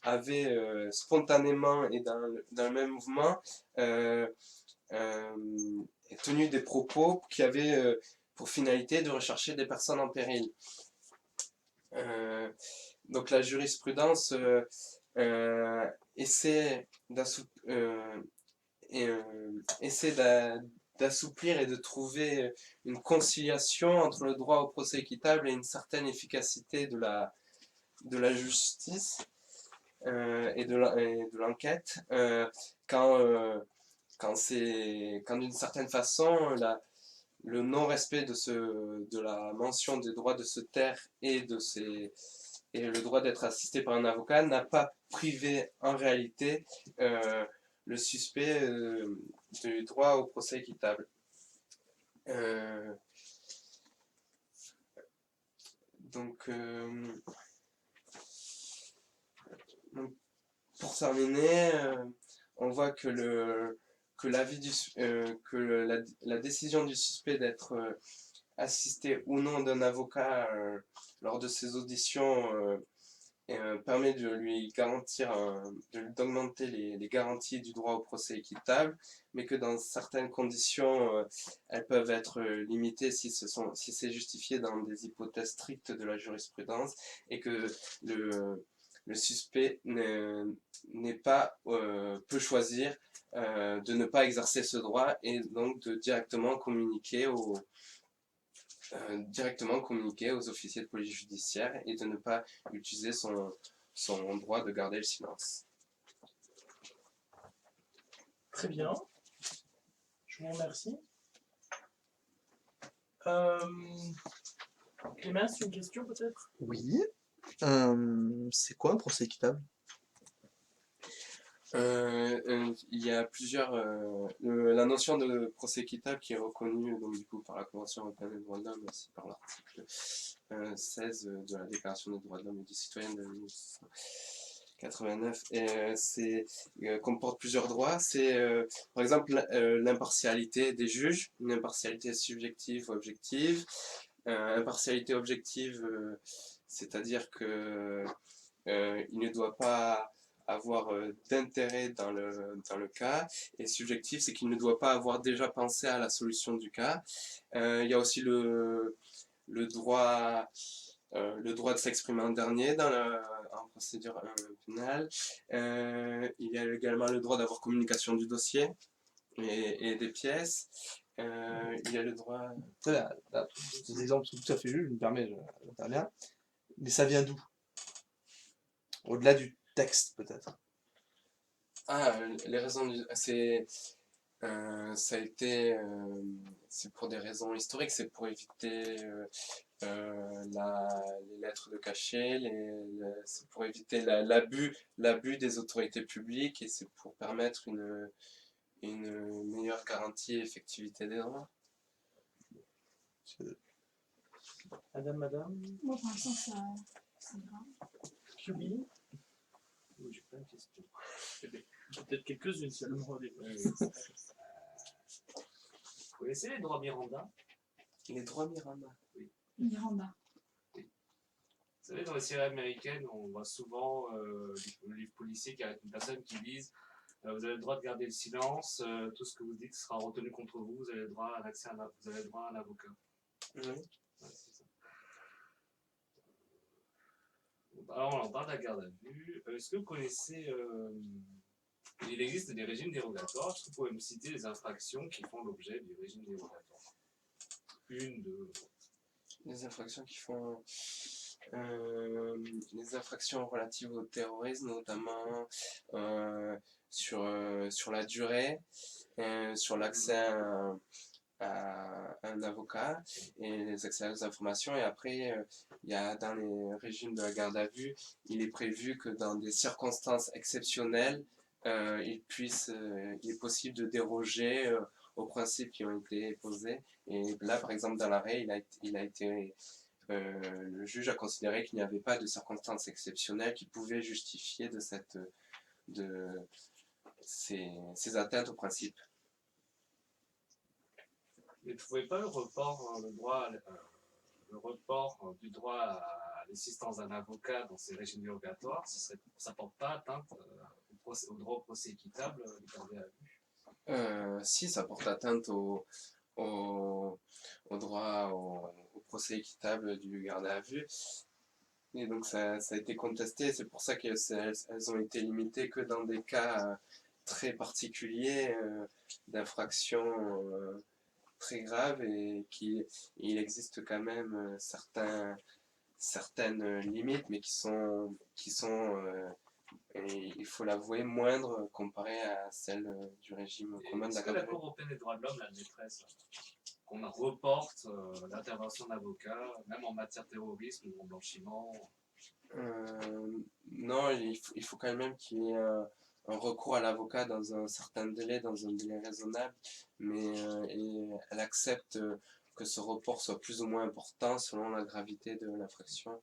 avait spontanément et dans le même mouvement tenu des propos qui avaient pour finalité de rechercher des personnes en péril. Donc la jurisprudence essaie d'assouplir et de trouver une conciliation entre le droit au procès équitable et une certaine efficacité de la justice et de l'enquête quand d'une certaine façon le non-respect de la mention des droits de se taire et le droit d'être assisté par un avocat n'a pas privé en réalité le suspect du droit au procès équitable. Donc, pour terminer, on voit que la décision du suspect d'être assisté ou non d'un avocat lors de ses auditions permet de lui garantir, d'augmenter les garanties du droit au procès équitable, mais que dans certaines conditions, elles peuvent être limitées si c'est justifié dans des hypothèses strictes de la jurisprudence, et que le suspect peut choisir de ne pas exercer ce droit et donc de directement communiquer aux officiers de police judiciaire et de ne pas utiliser son droit de garder le silence. Très bien. Je vous remercie. Clémence, une question peut-être? Oui. C'est quoi un procès équitable? Il y a plusieurs... la notion de procès équitable qui est reconnue donc, du coup, par la Convention européenne des droits de l'homme, aussi par l'article 16 de la Déclaration des droits de l'homme et du citoyen de 1989, comporte plusieurs droits. C'est par exemple l'impartialité des juges, une impartialité subjective ou objective. Impartialité objective, c'est-à-dire que il ne doit pas avoir d'intérêt dans le cas, et subjectif, c'est qu'il ne doit pas avoir déjà pensé à la solution du cas. Il y a aussi le droit de s'exprimer en dernier en procédure pénale. Il y a également le droit d'avoir communication du dossier et des pièces. Il y a le droit... Très bien, là, des exemples sont tout à fait justes, je me permets, j'interviens. Mais ça vient d'où? Au-delà du texte, peut-être. Les raisons ça a été... c'est pour des raisons historiques, c'est pour éviter les lettres de cachet, c'est pour éviter l'abus des autorités publiques, et c'est pour permettre une meilleure garantie et effectivité des droits. Madame. Moi, pour l'instant, ça ira. Curie. J'ai plein de questions. Peut-être quelques-unes seulement. Vous connaissez les droits Miranda? Les droits Miranda? Oui. Miranda. Vous savez, dans les séries américaines, on voit souvent le livre policier qui arrête une personne qui dise vous avez le droit de garder le silence, tout ce que vous dites sera retenu contre vous, vous avez le droit à un avocat. Oui. Ouais, c'est ça. Alors, on en parle de la garde à vue. Est-ce que vous connaissez... il existe des régimes dérogatoires. Est-ce que vous pouvez me citer les infractions qui font l'objet du régime dérogatoire? Une, deux... Les infractions qui font... les infractions relatives au terrorisme, notamment sur la durée, sur l'accès à un avocat et les accès aux informations. Et après, il y a dans les régimes de la garde à vue, il est prévu que dans des circonstances exceptionnelles, il est possible de déroger aux principes qui ont été posés. Et là, par exemple, dans l'arrêt, le juge a considéré qu'il n'y avait pas de circonstances exceptionnelles qui pouvaient justifier ces atteintes aux principes. Mais vous ne trouvez pas le report du droit à l'assistance d'un avocat dans ces régimes dérogatoires, ça ne porte pas atteinte au droit au procès équitable du gardé à vue? Si, ça porte atteinte au droit au procès équitable du gardé à vue. Et donc ça a été contesté, c'est pour ça qu'elles ont été limitées que dans des cas très particuliers d'infractions très graves, et il existe quand même certaines limites, mais qui sont et il faut l'avouer, moindres comparées à celles du régime commun de la garde à vue. La Cour européenne des droits de l'homme, la maîtresse, qu'on reporte l'intervention d'avocats, même en matière de terrorisme ou en blanchiment? Non, il faut quand même qu'il y ait un recours à l'avocat dans un certain délai, dans un délai raisonnable, mais et elle accepte que ce report soit plus ou moins important selon la gravité de l'infraction.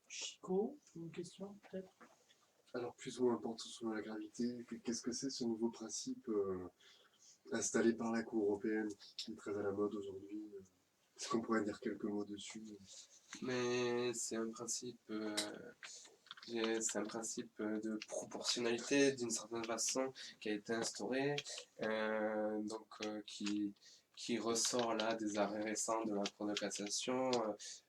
Chico, une question peut-être? Alors, plus ou moins important selon la gravité, qu'est-ce que c'est ce nouveau principe installé par la Cour européenne qui est très à la mode aujourd'hui? Est-ce qu'on pourrait dire quelques mots dessus? Mais c'est un principe de proportionnalité d'une certaine façon qui a été instauré, qui ressort là des arrêts récents de la Cour de cassation,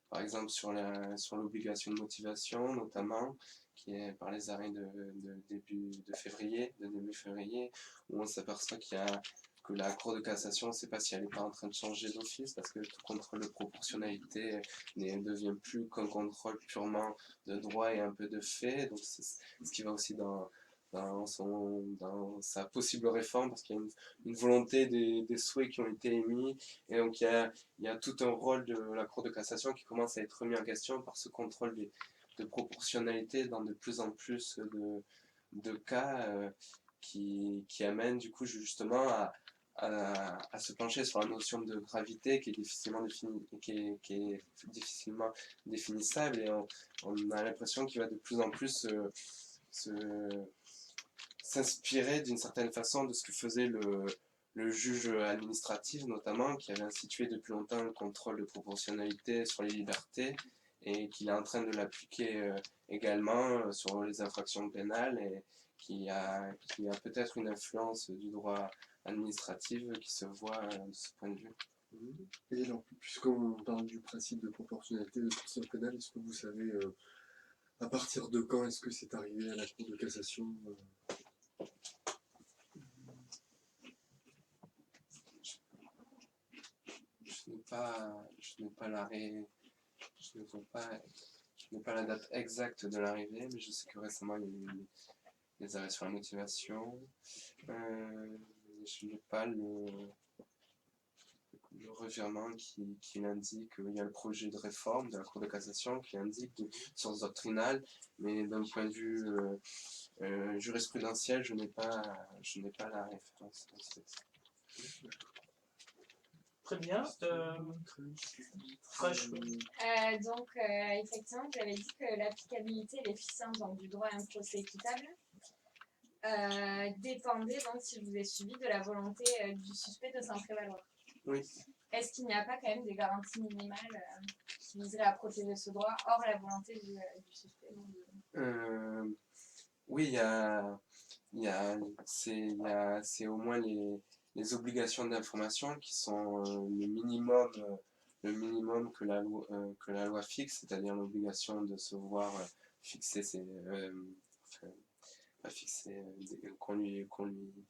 par exemple sur l'obligation de motivation notamment, qui est par les arrêts de début février, où on s'aperçoit que la Cour de cassation, on ne sait pas si elle n'est pas en train de changer d'office, parce que tout contrôle de proportionnalité ne devient plus qu'un contrôle purement de droit et un peu de fait, donc c'est ce qui va aussi dans sa possible réforme, parce qu'il y a une volonté des souhaits qui ont été émis, et donc il y a tout un rôle de la Cour de cassation qui commence à être remis en question par ce contrôle de proportionnalité dans de plus en plus de cas qui amènent du coup justement à se pencher sur la notion de gravité qui est difficilement définissable, et on a l'impression qu'il va de plus en plus s'inspirer d'une certaine façon de ce que faisait le juge administratif notamment, qui avait institué depuis longtemps le contrôle de proportionnalité sur les libertés, et qu'il est en train de l'appliquer également sur les infractions pénales, et qui a peut-être une influence du droit administratif qui se voit de ce point de vue. Et alors, puisqu'on parle du principe de proportionnalité de procédure pénale, est-ce que vous savez à partir de quand est-ce que c'est arrivé à la Cour de cassation? Je n'ai pas l'arrêt, je n'ai pas la date exacte de l'arrivée, mais je sais que récemment il y a eu des arrêts sur la motivation. Je n'ai pas le revirement qui l'indique. Il y a le projet de réforme de la Cour de cassation qui indique de source doctrinale, mais d'un point de vue jurisprudentiel, je n'ai pas la référence. Très bien. Effectivement, vous avez dit que l'applicabilité et l'efficience du droit à un procès équitable dépendait, donc, si je vous ai suivi, de la volonté du suspect de s'en prévaloir. Oui. Est-ce qu'il n'y a pas quand même des garanties minimales qui viseraient à protéger ce droit, hors la volonté du suspect? Oui, c'est au moins les obligations d'information qui sont le minimum que la loi fixe, c'est-à-dire l'obligation de se voir fixer qu'on lui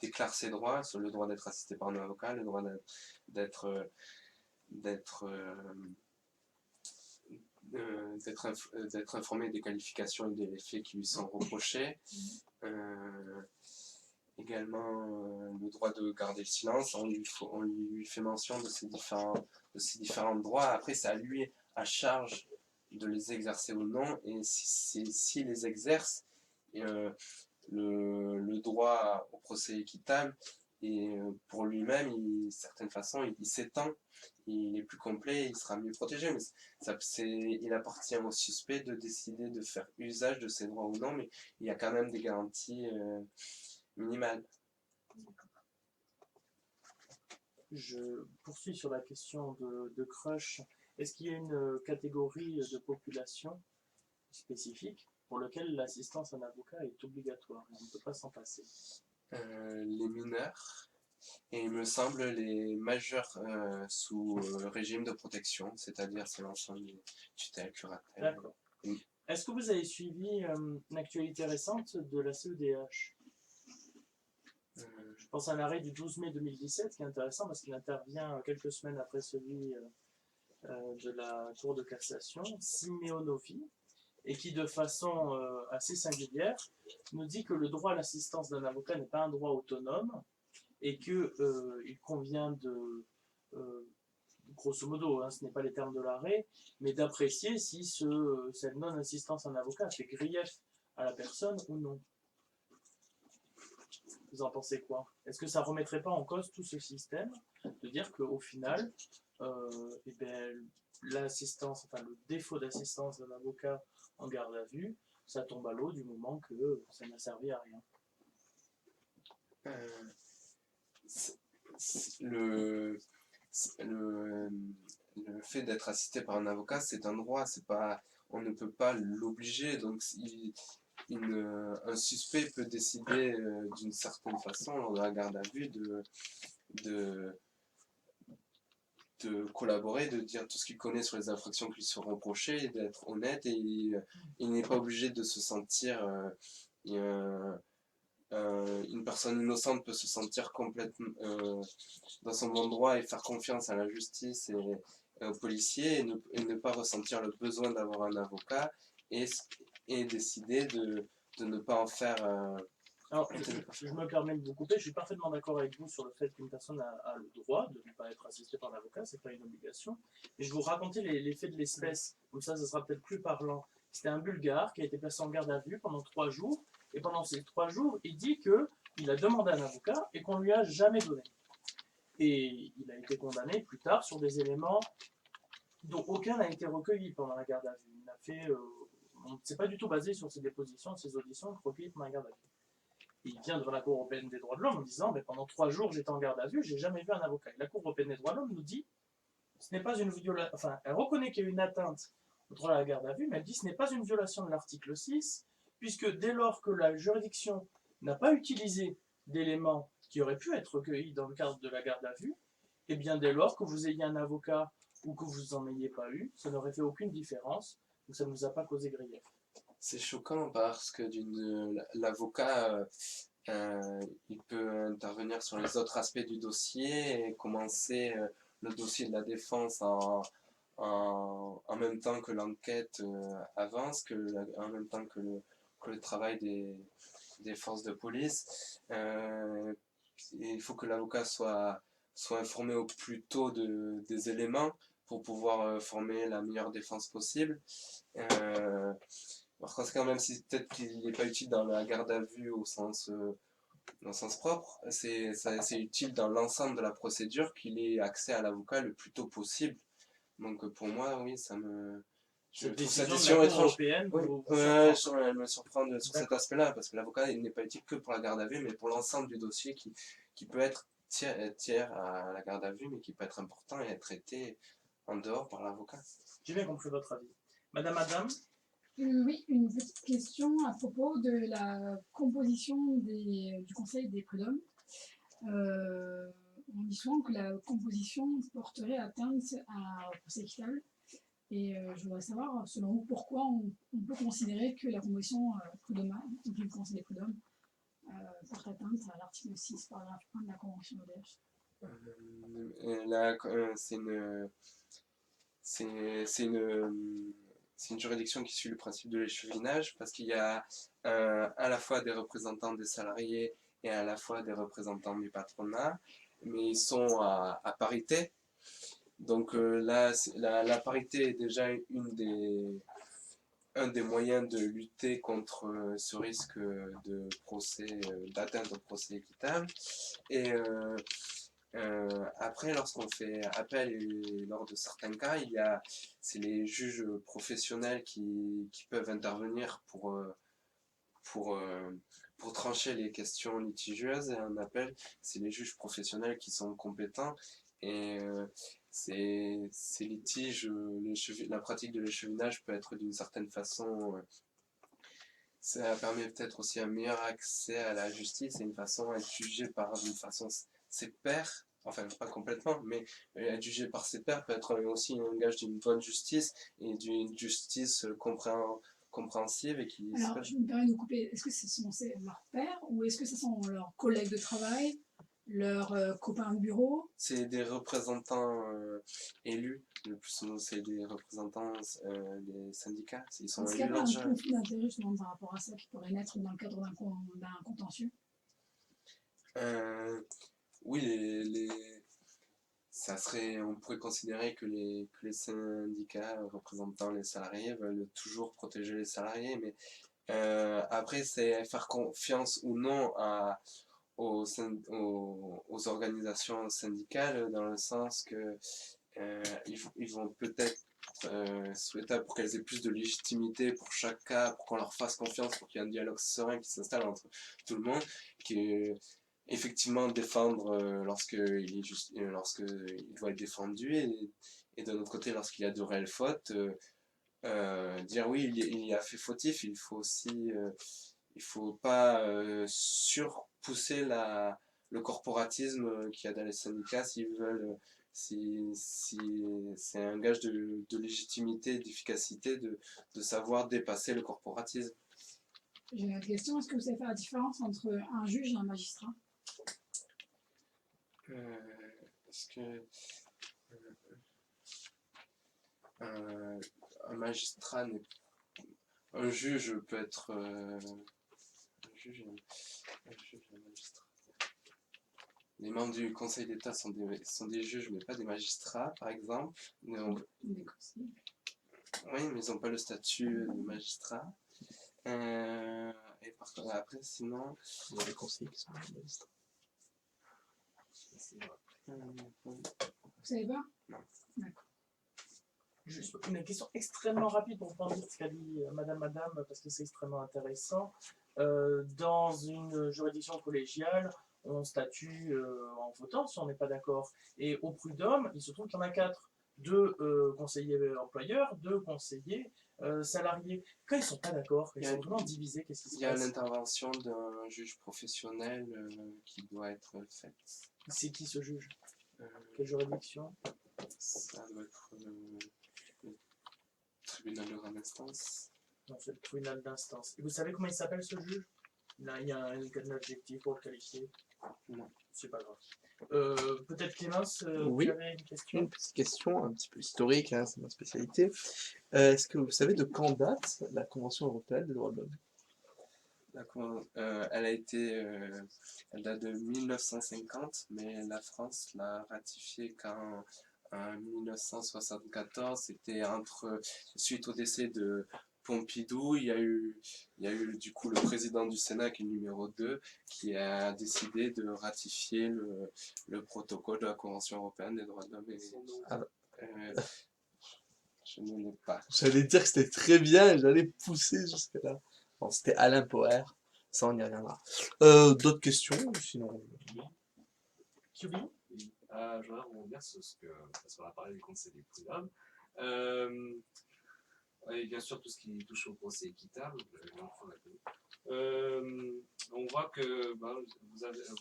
déclare ses droits, sur le droit d'être assisté par un avocat, le droit d'être informé des qualifications et des faits qui lui sont reprochés. Également le droit de garder le silence, on lui fait mention de ces différents droits. Après, c'est à lui à charge de les exercer ou non, et s'il les exerce, le droit au procès équitable, et pour lui-même, d'une certaine façon, il s'étend, il est plus complet, il sera mieux protégé, mais il appartient au suspect de décider de faire usage de ses droits ou non, mais il y a quand même des garanties minimales. Je poursuis sur la question de Crush. Est-ce qu'il y a une catégorie de population spécifique pour laquelle l'assistance à un avocat est obligatoire? On ne peut pas s'en passer. Les mineurs, et il me semble les majeurs sous régime de protection, c'est-à-dire c'est l'ensemble des tutelles, curatelles. D'accord. Est-ce que vous avez suivi une actualité récente de la CEDH? Je pense à l'arrêt du 12 mai 2017 qui est intéressant parce qu'il intervient quelques semaines après celui de la Cour de cassation, Simeonovi, et qui de façon assez singulière nous dit que le droit à l'assistance d'un avocat n'est pas un droit autonome, et que il convient de, grosso modo, hein, ce n'est pas les termes de l'arrêt, mais d'apprécier si cette non-assistance à un avocat fait grief à la personne ou non. Vous en pensez quoi? Est-ce que ça ne remettrait pas en cause tout ce système de dire qu'au final, eh bien, l'assistance, enfin le défaut d'assistance d'un avocat en garde à vue, ça tombe à l'eau du moment que ça n'a servi à rien? Le fait d'être assisté par un avocat, c'est un droit, c'est pas, on ne peut pas l'obliger. Donc, un suspect peut décider d'une certaine façon, lors de la garde à vue, de collaborer, de dire tout ce qu'il connaît sur les infractions qui lui sont reprochées, d'être honnête, et il n'est pas obligé de se sentir... une personne innocente peut se sentir complètement dans son bon droit et faire confiance à la justice et aux policiers et ne pas ressentir le besoin d'avoir un avocat et décider de ne pas en faire... Alors, je me permets de vous couper, je suis parfaitement d'accord avec vous sur le fait qu'une personne a le droit de ne pas être assistée par un avocat, c'est pas une obligation. Mais je vais vous raconter les faits de l'espèce, comme ça sera peut-être plus parlant. C'était un Bulgare qui a été placé en garde à vue pendant 3 jours, et pendant ces 3 jours, il dit qu'il a demandé un avocat et qu'on ne lui a jamais donné. Et il a été condamné plus tard sur des éléments dont aucun n'a été recueilli pendant la garde à vue. Il a fait, on ne s'est pas du tout basé sur ses dépositions, ses auditions recueillies pendant la garde à vue. Il vient devant la Cour européenne des droits de l'homme en disant mais pendant 3 jours j'étais en garde à vue, j'ai jamais vu un avocat. Et la Cour européenne des droits de l'homme nous dit ce n'est pas une violation, enfin elle reconnaît qu'il y a une atteinte au droit à la garde à vue, mais elle dit ce n'est pas une violation de l'article 6, puisque dès lors que la juridiction n'a pas utilisé d'éléments qui auraient pu être recueillis dans le cadre de la garde à vue, et bien dès lors que vous ayez un avocat ou que vous n'en ayez pas eu, ça n'aurait fait aucune différence, donc ça ne nous a pas causé grief. C'est choquant parce que l'avocat, il peut intervenir sur les autres aspects du dossier et commencer le dossier de la défense en même temps que l'enquête avance, en même temps que le travail des forces de police. Il faut que l'avocat soit informé au plus tôt des éléments pour pouvoir former la meilleure défense possible. Par conséquent, même si peut-être qu'il n'est pas utile dans la garde à vue au sens propre, c'est utile dans l'ensemble de la procédure qu'il ait accès à l'avocat le plus tôt possible. Donc pour moi, oui, ça me... Cette décision étrange. Elle me surprend sur cet aspect-là, parce que l'avocat n'est pas utile que pour la garde à vue, mais pour l'ensemble du dossier qui peut être tiers à la garde à vue, mais qui peut être important et être traité en dehors par l'avocat. J'ai bien compris votre avis. Madame Oui, une petite question à propos de la composition du Conseil des prud'hommes. On dit souvent que la composition porterait atteinte au procès équitable. Et je voudrais savoir, selon vous, pourquoi on peut considérer que la composition du Conseil des prud'hommes porte atteinte à l'article 6, paragraphe 1 de la Convention d'ODH. C'est une juridiction qui suit le principe de l'échevinage parce qu'il y a à la fois des représentants des salariés et à la fois des représentants du patronat, mais ils sont à parité. Donc là, la parité est déjà un des moyens de lutter contre ce risque de d'atteinte au procès équitable. Et après, lorsqu'on fait appel, et lors de certains cas, c'est les juges professionnels qui peuvent intervenir pour trancher les questions litigieuses. Et en appel, c'est les juges professionnels qui sont compétents. Et ces litiges, la pratique de l'échevinage peut être d'une certaine façon... ça permet peut-être aussi un meilleur accès à la justice et une façon à être jugé d'une façon ses pairs, enfin pas complètement, mais être jugé par ses pairs peut être aussi un gage d'une bonne justice et d'une justice compréhensive et qui... Alors, je me permets de vous couper, est-ce que ce sont leurs pairs ou est-ce que ce sont leurs collègues de travail, leurs copains de bureau? C'est des représentants élus, le plus souvent c'est des représentants des syndicats. Ils sont Est-ce qu'il n'y a pas un conflit d'intérêt justement par rapport à ça qui pourrait naître dans le cadre d'un contentieux? oui, on pourrait considérer que les syndicats représentant les salariés veulent toujours protéger les salariés, mais après, c'est faire confiance ou non aux organisations syndicales, dans le sens que ils vont peut-être souhaitable pour qu'elles aient plus de légitimité pour chaque cas, pour qu'on leur fasse confiance, pour qu'il y ait un dialogue serein qui s'installe entre tout le monde, qui effectivement défendre lorsqu'il doit être défendu, et de notre côté, lorsqu'il y a de réelles fautes, dire oui, il y a fait fautif. Il faut aussi, il faut pas surpousser le corporatisme qu'il y a dans les syndicats s'ils veulent. Si c'est un gage de légitimité, d'efficacité, de savoir dépasser le corporatisme. J'ai une question, est-ce que vous savez faire la différence entre un juge et un magistrat? Est-ce que un magistrat n'est... Un juge peut être... un juge et un magistrat. Les membres du Conseil d'État sont des juges, mais pas des magistrats, par exemple. Donc, Des conseillers. oui, mais ils n'ont pas le statut de magistrat. Et après, sinon... Il y a des conseillers qui sont des magistrats. Vous savez pas? Non. D'accord. Juste une question extrêmement rapide pour prendre ce qu'a dit Madame, parce que c'est extrêmement intéressant. Dans une juridiction collégiale, on statue en votant si on n'est pas d'accord. Et au prud'homme, il se trouve qu'il y en a 4. 2 conseillers employeurs, 2 conseillers salariés. Quand ils ne sont pas d'accord, ils sont vraiment divisés, qu'est-ce qui se passe? Il y a l'intervention d'un juge professionnel qui doit être faite. C'est qui ce juge? Quelle juridiction? Ça doit être le tribunal de grande instance. Non, c'est le tribunal d'instance. Et vous savez comment il s'appelle ce juge? Là, il y a un adjectif pour le qualifier. Non. C'est pas grave. Peut-être Clémence, Oui. tu avais une question? Une petite question un petit peu historique, hein, c'est ma spécialité. Est-ce que vous savez de quand date la Convention européenne des droits de l'homme? Elle date de 1950, mais la France l'a ratifiée qu'en 1974. C'était suite au décès de Pompidou, il y a eu du coup le président du Sénat, qui est le numéro 2, qui a décidé de ratifier le protocole de la Convention européenne des droits de l'homme. Je ne l'ai pas. J'allais dire que c'était très bien et j'allais pousser jusque là. Bon, c'était Alain Poher, ça on y reviendra. D'autres questions, sinon... Oui. Je voudrais rebondir sur ce que, parce qu'on a parlé du Conseil des prud'hommes. Et bien sûr, tout ce qui touche au procès équitable, on voit que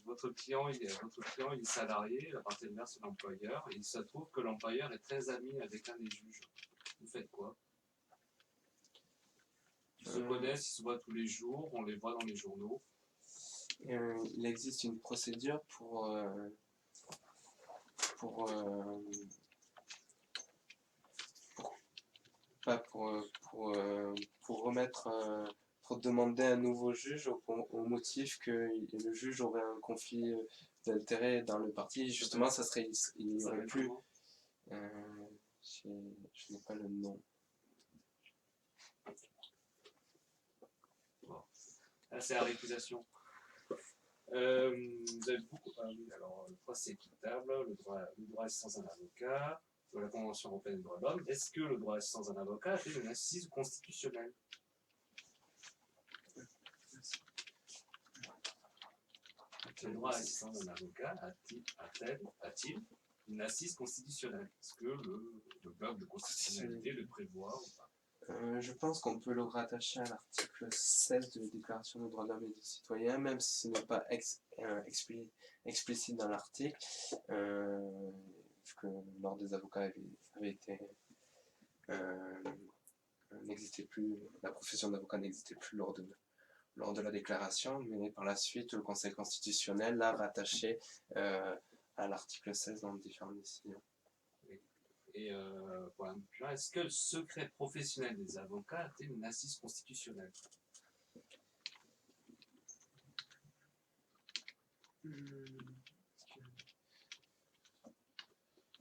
votre client il est salarié, la partie adverse c'est l'employeur, et il se trouve que l'employeur est très ami avec un des juges. Vous faites quoi? Ils se connaissent, ils se voient tous les jours, on les voit dans les journaux. Il existe une procédure pour remettre, pour demander un nouveau juge au motif que le juge aurait un conflit d'intérêt dans le parti. Justement, il aurait pu... je n'ai pas le nom. Bon. Là, c'est la récusation. Vous avez beaucoup parlé, alors le procès équitable, le droit à l'assistance d'un avocat, de la Convention européenne des droits de l'homme. Est-ce que le droit à l'assistance d'un avocat a fait une assise constitutionnelle? Le droit à l'assistance d'un avocat a-t-il une assise constitutionnelle? Est-ce que le bloc de constitutionnalité le prévoit ou pas? Je pense qu'on peut le rattacher à l'article 16 de la Déclaration des droits de l'homme et du citoyen, même si ce n'est pas explicite dans l'article, vu que l'ordre des avocats avait été n'existait plus, la profession d'avocat n'existait plus lors de la déclaration, mais par la suite le Conseil constitutionnel l'a rattaché à l'article 16 dans différentes décisions. Et pour un peu plus loin, est-ce que le secret professionnel des avocats a été une assise constitutionnelle?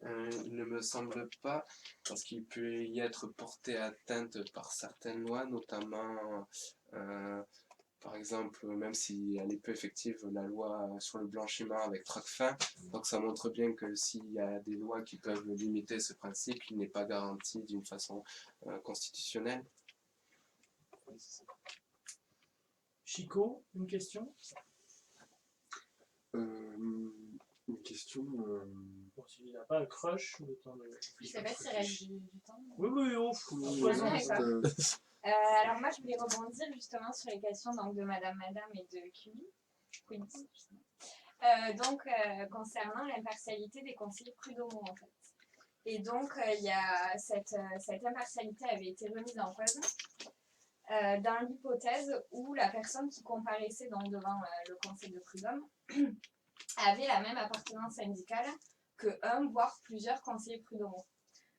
Il ne me semble pas, parce qu'il peut y être porté atteinte par certaines lois, notamment, par exemple, même si elle est peu effective, la loi sur le blanchiment avec Tracfin. Donc ça montre bien que s'il y a des lois qui peuvent limiter ce principe, il n'est pas garanti d'une façon constitutionnelle. Chico, une question? Une question. Bon, s'il n'a pas un crush, le temps de... Je sais pas s'il reste du temps. Oui, oui, ouf. Alors moi, je voulais rebondir justement sur les questions donc, de Madame et de Quinty. Donc, concernant l'impartialité des conseillers prud'homaux, en fait. Et donc, il y a cette impartialité avait été remise en cause dans l'hypothèse où la personne qui comparaissait donc, devant le conseil de prud'homme avait la même appartenance syndicale que un, voire plusieurs conseillers prud'homaux.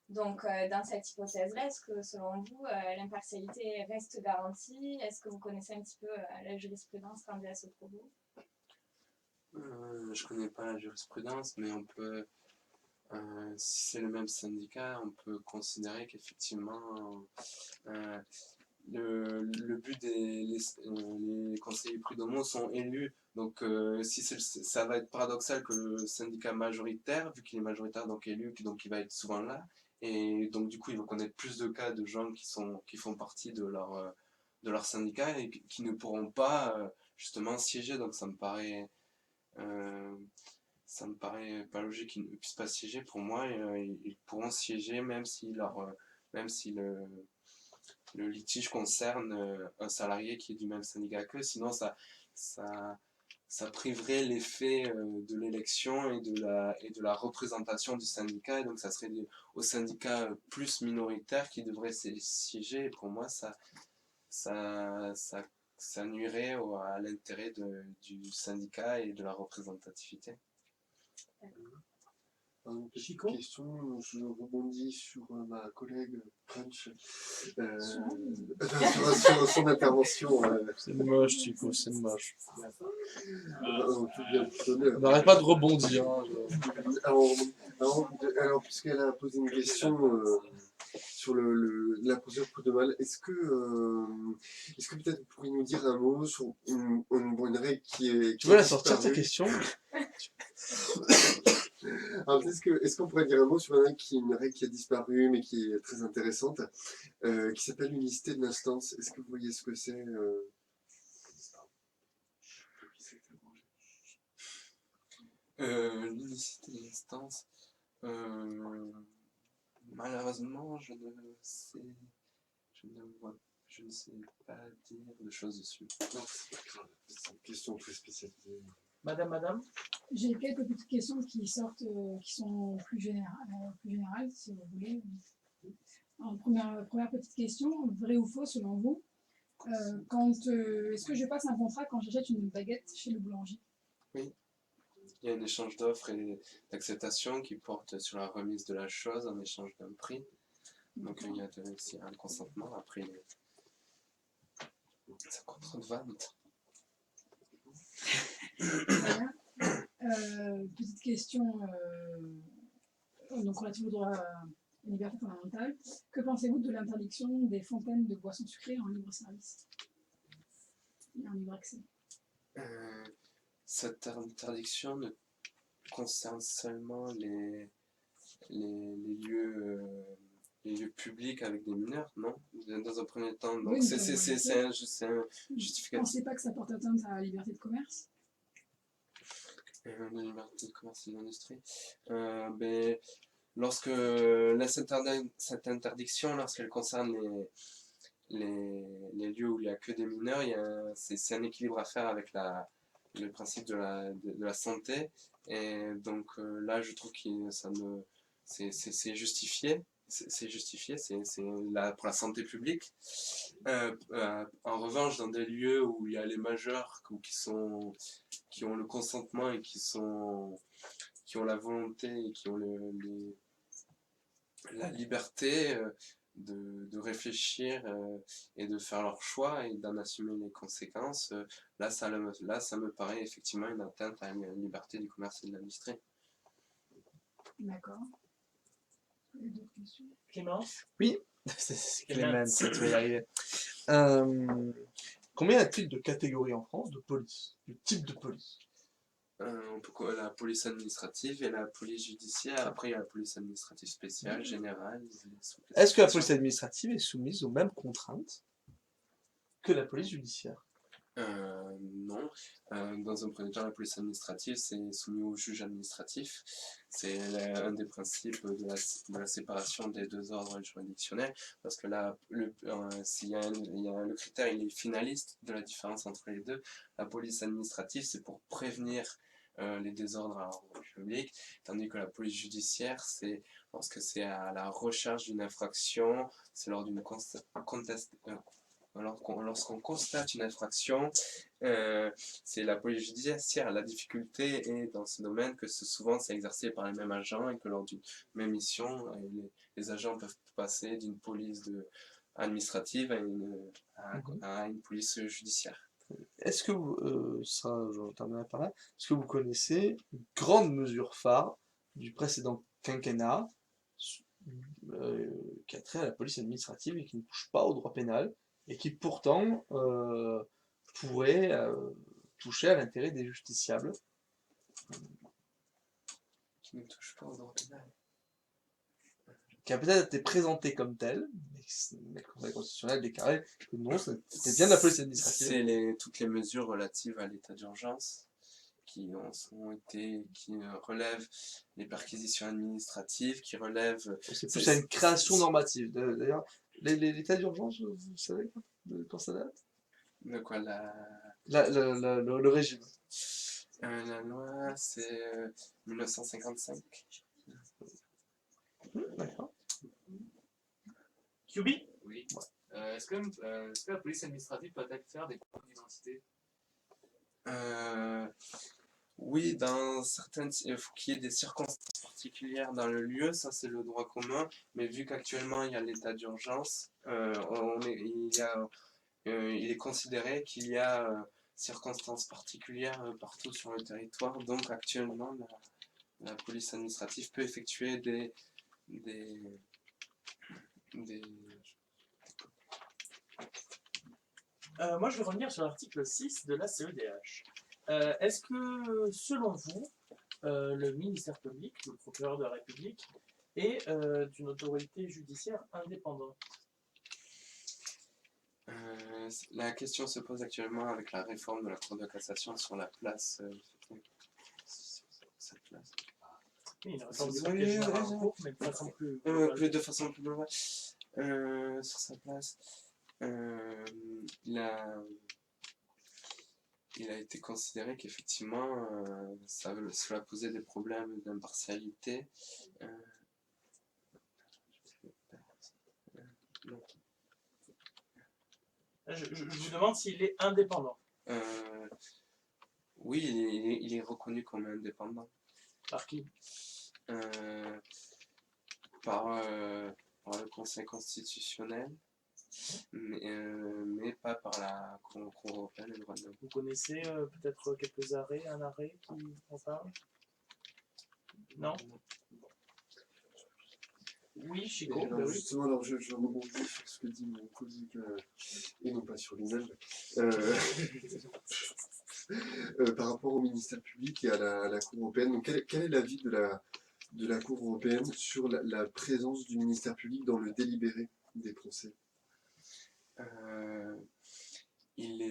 Donc, dans cette hypothèse-là, est-ce que, selon vous, l'impartialité reste garantie? Est-ce que vous connaissez un petit peu la jurisprudence rendue à ce propos? Je connais pas la jurisprudence, mais on peut, si c'est le même syndicat, on peut considérer qu'effectivement, le but les conseillers prud'homaux sont élus. Donc, si ça va être paradoxal que le syndicat majoritaire, vu qu'il est majoritaire, donc élu, donc il va être souvent là. Et donc, du coup, il va connaître plus de cas de gens qui font partie de leur syndicat et qui ne pourront pas, justement, siéger. Donc, ça me paraît pas logique qu'ils ne puissent pas siéger. Pour moi, ils pourront siéger même si le litige concerne un salarié qui est du même syndicat qu'eux. Sinon, ça priverait l'effet de l'élection et de la représentation du syndicat, et donc ça serait aux syndicats plus minoritaires qui devraient siéger, et pour moi ça nuirait à l'intérêt du syndicat et de la représentativité. Une petite question, je rebondis sur ma collègue Punch, sur son intervention. C'est moche, Chico, c'est moche. On n'arrête pas de rebondir. Hein, alors, puisqu'elle a posé une question sur la procédure prud'homale, est-ce que peut-être vous pourriez nous dire un mot sur une règle qui est... Tu veux la sortir ta question? Alors, est-ce qu'on pourrait dire un mot sur une règle qui a disparu mais qui est très intéressante, qui s'appelle l'unicité de l'instance? Est-ce que vous voyez ce que c'est L'unicité de l'instance, malheureusement, je ne sais pas dire de choses dessus. Non, c'est pas grave, c'est une question très spécialisée. Madame? J'ai quelques petites questions qui sortent, qui sont plus générales, si vous voulez. En première petite question, vrai ou faux selon vous, est-ce que je passe un contrat quand j'achète une baguette chez le boulanger? Oui. Il y a un échange d'offres et d'acceptation qui porte sur la remise de la chose en échange d'un prix. Donc il y a aussi un consentement. Après, c'est un contrat de vente. Voilà. Petite question donc relative au droit à la liberté fondamentale. Que pensez-vous de l'interdiction des fontaines de boissons sucrées en libre service et en libre accès? Cette interdiction ne concerne seulement les lieux publics avec des mineurs, non? Dans un premier temps, donc oui, c'est un justificatif. Vous ne pensez pas que ça porte atteinte à la liberté de commerce? La liberté de commerce et de l'industrie. Lorsque cette interdiction, lorsqu'elle concerne les lieux où il n'y a que des mineurs, c'est un équilibre à faire avec le principe de la santé. Et donc là, je trouve que c'est justifié. C'est justifié, c'est là pour la santé publique. En revanche, dans des lieux où il y a les majeurs qui ont le consentement et qui ont la volonté et qui ont la liberté de réfléchir et de faire leur choix et d'en assumer les conséquences, là ça me paraît effectivement une atteinte à une liberté du commerce et de l'industrie. D'accord. Clémence? Oui, c'est Clémence, tu vas y arriver. Combien y a-t-il de catégories en France de police, de type de police? La police administrative et la police judiciaire. Après, il y a la police administrative spéciale, générale. Est-ce que la police administrative est soumise aux mêmes contraintes que la police judiciaire? Non. Dans un premier temps, la police administrative, c'est soumis au juge administratif. C'est un des principes de la séparation des deux ordres juridictionnels, parce que là, le critère il est finaliste de la différence entre les deux. La police administrative, c'est pour prévenir les désordres à l'ordre public, tandis que la police judiciaire, c'est lorsque c'est à la recherche d'une infraction, c'est lors d'une lorsqu'on constate une infraction, c'est la police judiciaire. La difficulté est dans ce domaine que souvent c'est exercé par les mêmes agents et que lors d'une même mission, les agents peuvent passer d'une police administrative à une police judiciaire. Est-ce que vous, ça, je terminerai par là, est-ce que vous connaissez une grande mesure phare du précédent quinquennat qui a trait à la police administrative et qui ne touche pas au droit pénal et qui pourtant pourrait toucher à l'intérêt des justiciables? Qui ne touche pas au droit pénal. Qui a peut-être été présenté comme tel, mais le Conseil constitutionnel a déclaré que non, c'était bien de la police administrative. C'est toutes les mesures relatives à l'état d'urgence qui relèvent les perquisitions administratives, qui relèvent... C'est plus à une création normative. D'ailleurs, l'état d'urgence, vous savez quand ça date? De quoi le régime. La loi, c'est 1955. D'accord. QB? Oui. Est-ce que la police administrative peut-elle faire des contrôles d'identité? Oui, dans certaines, il faut qu'il y ait des circonstances particulières dans le lieu, ça c'est le droit commun, mais vu qu'actuellement il y a l'état d'urgence, il est considéré qu'il y a circonstances particulières partout sur le territoire, donc actuellement la police administrative peut effectuer des Moi, je vais revenir sur l'article 6 de la CEDH. Est-ce que, selon vous, le ministère public, le procureur de la République, est une autorité judiciaire indépendante? La question se pose actuellement avec la réforme de la Cour de cassation sur la place. Cette place. Oui, une réforme du parquet général en cours, mais de façon plus globale. Sur sa place. Il a été considéré qu'effectivement cela posait des problèmes d'impartialité. Je vous demande s'il est indépendant. Oui, il est reconnu comme indépendant. Par qui? Par le Conseil constitutionnel. Mais pas par la Cour européenne des droits de l'homme. Vous connaissez peut-être quelques arrêts, un arrêt qui en parle? Non? Oui, Chico. Alors, justement, alors je rebondis sur ce que dit mon collègue, et non pas sur lui-même, par rapport au ministère public et à la Cour européenne. Donc, quel est l'avis de la Cour européenne sur la présence du ministère public dans le délibéré des procès? Il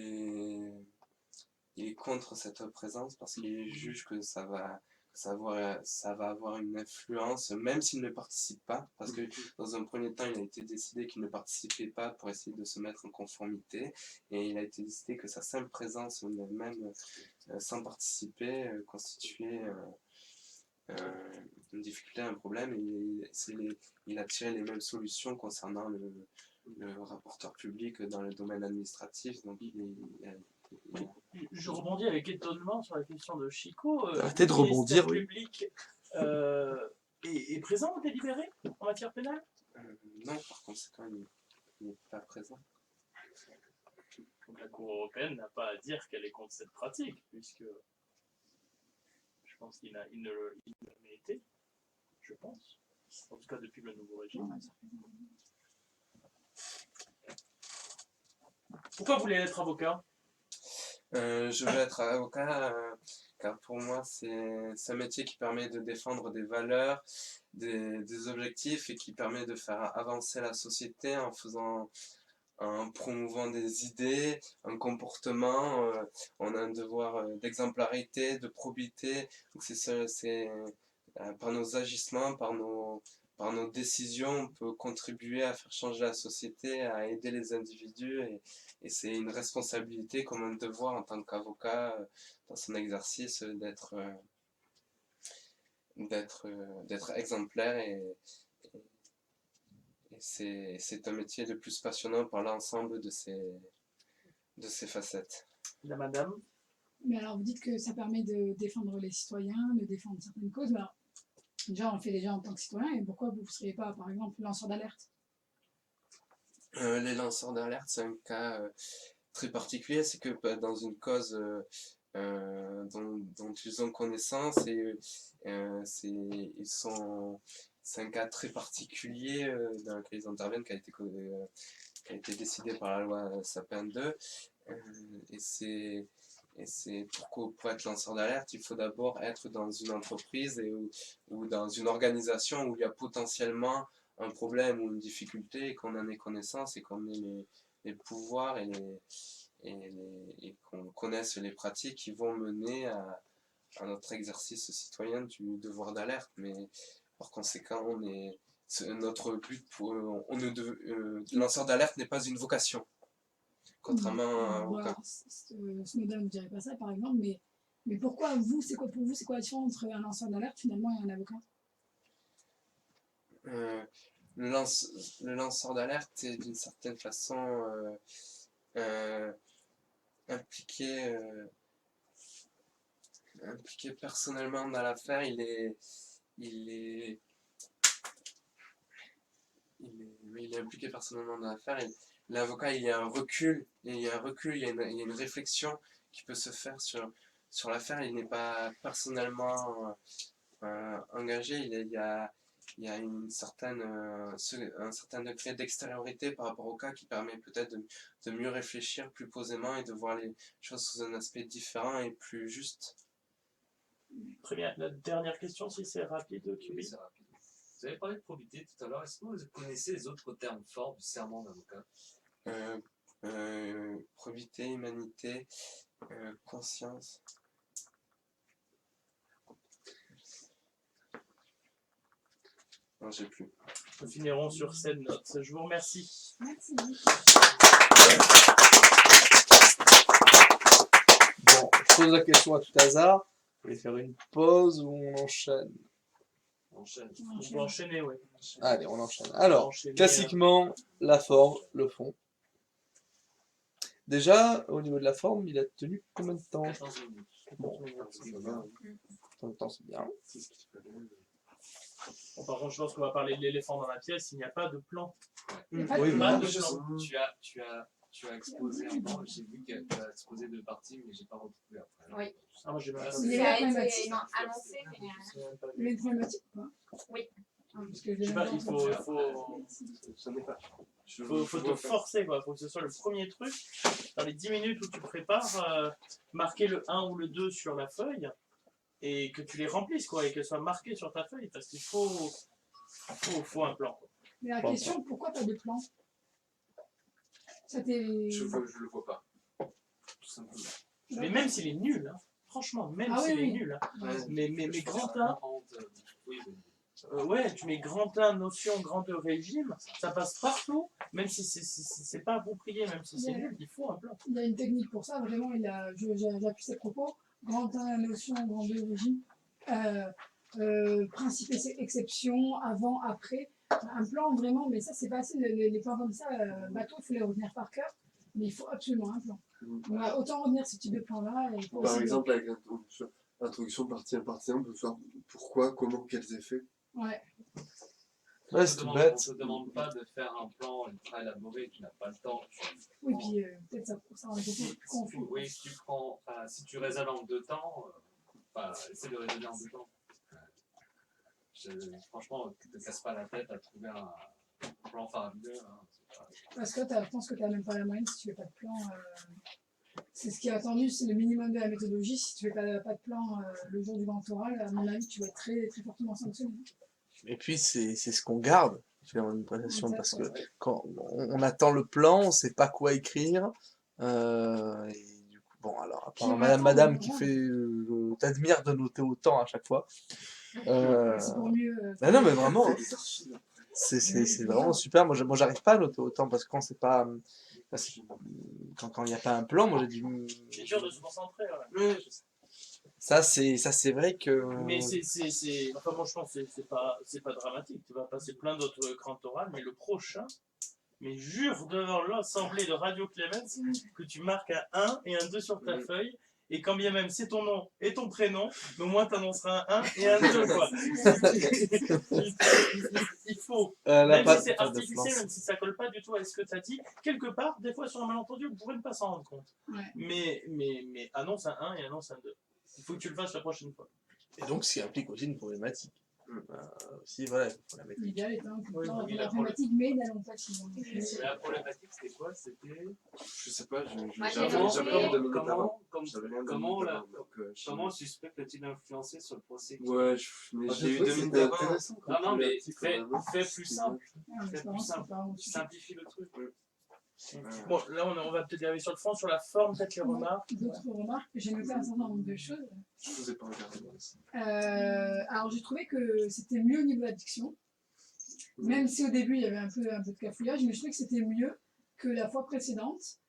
est contre cette présence parce qu'il juge que ça va avoir une influence, même s'il ne participe pas, parce que dans un premier temps, il a été décidé qu'il ne participait pas pour essayer de se mettre en conformité, et il a été décidé que sa simple présence, même sans participer, constituait une difficulté, un problème, et il a tiré les mêmes solutions concernant le rapporteur public dans le domaine administratif, donc je rebondis avec étonnement sur la question de Chico. Arrêtez de rebondir, oui. Le ministère public est présent au délibéré en matière pénale? Non, par conséquent, il n'est pas présent. Donc la Cour européenne n'a pas à dire qu'elle est contre cette pratique, puisque je pense qu'il n'a jamais été, je pense. En tout cas, depuis le nouveau régime. Pourquoi vous voulez être avocat? Je veux être avocat car pour moi c'est un métier qui permet de défendre des valeurs, des objectifs et qui permet de faire avancer la société en promouvant des idées, un comportement. On a un devoir d'exemplarité, de probité. Donc par nos agissements, par nos décisions, on peut contribuer à faire changer la société, à aider les individus et c'est une responsabilité comme un devoir en tant qu'avocat dans son exercice d'être exemplaire et c'est un métier le plus passionnant par l'ensemble de ses facettes. La madame? Mais alors, vous dites que ça permet de défendre les citoyens, de défendre certaines causes. Mais alors, déjà, on le fait déjà en tant que citoyen. Et pourquoi vous ne seriez pas, par exemple, lanceur d'alerte? Les lanceurs d'alerte, c'est un cas très particulier. C'est que dans une cause dont ils ont connaissance, c'est un cas très particulier dans lequel ils interviennent, qui a été décidé par la loi Sapin 2. Et c'est pour être lanceur d'alerte, il faut d'abord être dans une entreprise ou dans une organisation où il y a potentiellement un problème ou une difficulté et qu'on en ait connaissance et qu'on ait les pouvoirs et qu'on connaisse les pratiques qui vont mener à notre exercice citoyen du devoir d'alerte. Mais par conséquent, notre but lanceur d'alerte n'est pas une vocation. Contrairement à avocat. Snowden ne dirait pas ça, par exemple, mais pourquoi vous, c'est quoi pour vous, c'est quoi la différence entre un lanceur d'alerte finalement et un avocat? Le lanceur d'alerte est d'une certaine façon impliqué personnellement dans l'affaire. Il est impliqué personnellement dans l'affaire. L'avocat, il y a un recul, il y a une réflexion qui peut se faire sur l'affaire. Il n'est pas personnellement engagé, il y a un certain degré d'extériorité par rapport au cas qui permet peut-être de mieux réfléchir plus posément et de voir les choses sous un aspect différent et plus juste. Très bien. La dernière question, si c'est rapide, oui, c'est rapide. Vous avez parlé de probité tout à l'heure. Est-ce que vous connaissez les autres termes forts du serment d'avocat? Probité, humanité, conscience. Non, j'ai plus. Nous finirons sur cette note. Je vous remercie. Merci. Bon, je pose la question à tout hasard. Vous voulez faire une pause ou on enchaîne? On peut enchaîner, oui. Allez, on enchaîne. Alors, classiquement, la forme, le fond. Déjà, au niveau de la forme, il a tenu combien de temps? 14 minutes. Bon, en même temps, c'est bien. Bon, par contre, je pense qu'on va parler de l'éléphant dans la pièce. Il n'y a pas de plan. Oui, pas de plan. Tu as exposé un plan. J'ai vu que tu as exposé deux parties, mais j'ai pas retrouvé après. Oui. Ah, moi, j'ai pas Il y a une annoncé, mais... Il y a une problématique ou pas? Oui. Parce que Je sais pas, il faut te forcer, quoi. Il faut que ce soit le premier truc. Dans les 10 minutes où tu prépares, marquer le 1 ou le 2 sur la feuille et que tu les remplisses, quoi, et que ce soit marqué sur ta feuille parce qu'il faut un plan. Quoi. Mais la question, pourquoi pas de plan? Je le vois pas. Tout simplement. Mais même s'il est nul, hein. Franchement, même s'il est nul. Hein. Mais grand A. Ouais, tu mets grand A, notion, grand E, régime, ça passe partout, même si c'est pas approprié, même si c'est nul, il faut un plan. Il y a une technique pour ça, vraiment, j'appuie ses propos. Grand A, notion, grand E, régime, principe, exception, avant, après. Un plan, vraiment, mais ça, c'est pas assez. Les plans comme ça, bateau, il faut les retenir par cœur, mais il faut absolument un plan. On va autant retenir ce type de plan-là. Par exemple, avec l'introduction partie 1, partie 1, on peut faire pourquoi, comment, quels effets. Ouais. Ouais, c'est bête. On te demande pas de faire un plan ultra élaboré, tu n'as pas le temps. Oui, puis peut-être ça rend beaucoup plus confus. Oui, si tu raisonnes en 2 temps, essaie de raisonner en 2 temps. Franchement, ne te casse pas la tête à trouver un plan faramineux. Hein. Parce que je pense que tu n'as même pas la moyenne si tu fais pas de plan. C'est ce qui est attendu, c'est le minimum de la méthodologie. Si tu fais pas de plan le jour du grand oral, à mon avis, tu vas être très, très fortement sanctionné. Et puis c'est ce qu'on garde finalement une présentation, Exact, parce que ouais. quand on attend le plan, on sait pas quoi écrire. Et du coup, bon, alors, à Puis part on Madame attend, qui voilà. fait t'admire de noter autant à chaque fois. C'est pour mieux. Non, mais vraiment, hein. Des archives. C'est vraiment super. Moi, j'arrive pas à noter autant parce que quand c'est pas. Quand il n'y a pas un plan, moi j'ai du. C'est dur de se concentrer. Ouais. Ça, c'est vrai que. Mais enfin, moi je pense que c'est pas dramatique. Tu vas passer plein d'autres grands orales, mais le prochain, mais jure devant l'assemblée de Radio Clémence que tu marques un 1 et un 2 sur ta feuille. Et quand bien même c'est ton nom et ton prénom, mais au moins tu annonceras un 1 et un 2. Quoi. Il faut, même si c'est artificiel, même si ça colle pas du tout à ce que tu as dit, quelque part, des fois sur un malentendu, vous pourrez ne pas s'en rendre compte. Ouais. Mais annonce un 1 et annonce un 2. Il faut que tu le fasses la prochaine fois. Et donc, ce qui implique aussi une problématique. Aussi, voilà, il faut la mettre. L'idéal est un Oui, plan oui, la la problématique, mais n'allons pas si loin. La problématique, c'était quoi? C'était Je sais pas, Moi, j'avais j'ai noté- rien donné d'avant. comment Comment suspect peut-il influencer sur le procès? Ouais, mais Moi, j'ai j'ai eu eu 2 minutes c'était d'avant. intéressant. Non, mais fais plus simple. Ah, mais Fais c'est pas plus grave, c'est simple. pas au sujet. Simplifie le truc. Bon, là on va peut-être y arriver sur le fond, sur la forme, peut-être les remarques. D'autres remarques, j'ai noté un certain nombre de choses. Je vous ai pas regardé moi aussi. Alors j'ai trouvé que c'était mieux au niveau de la diction, même si au début il y avait un peu de cafouillage, mais je trouvais que c'était mieux que la fois précédente,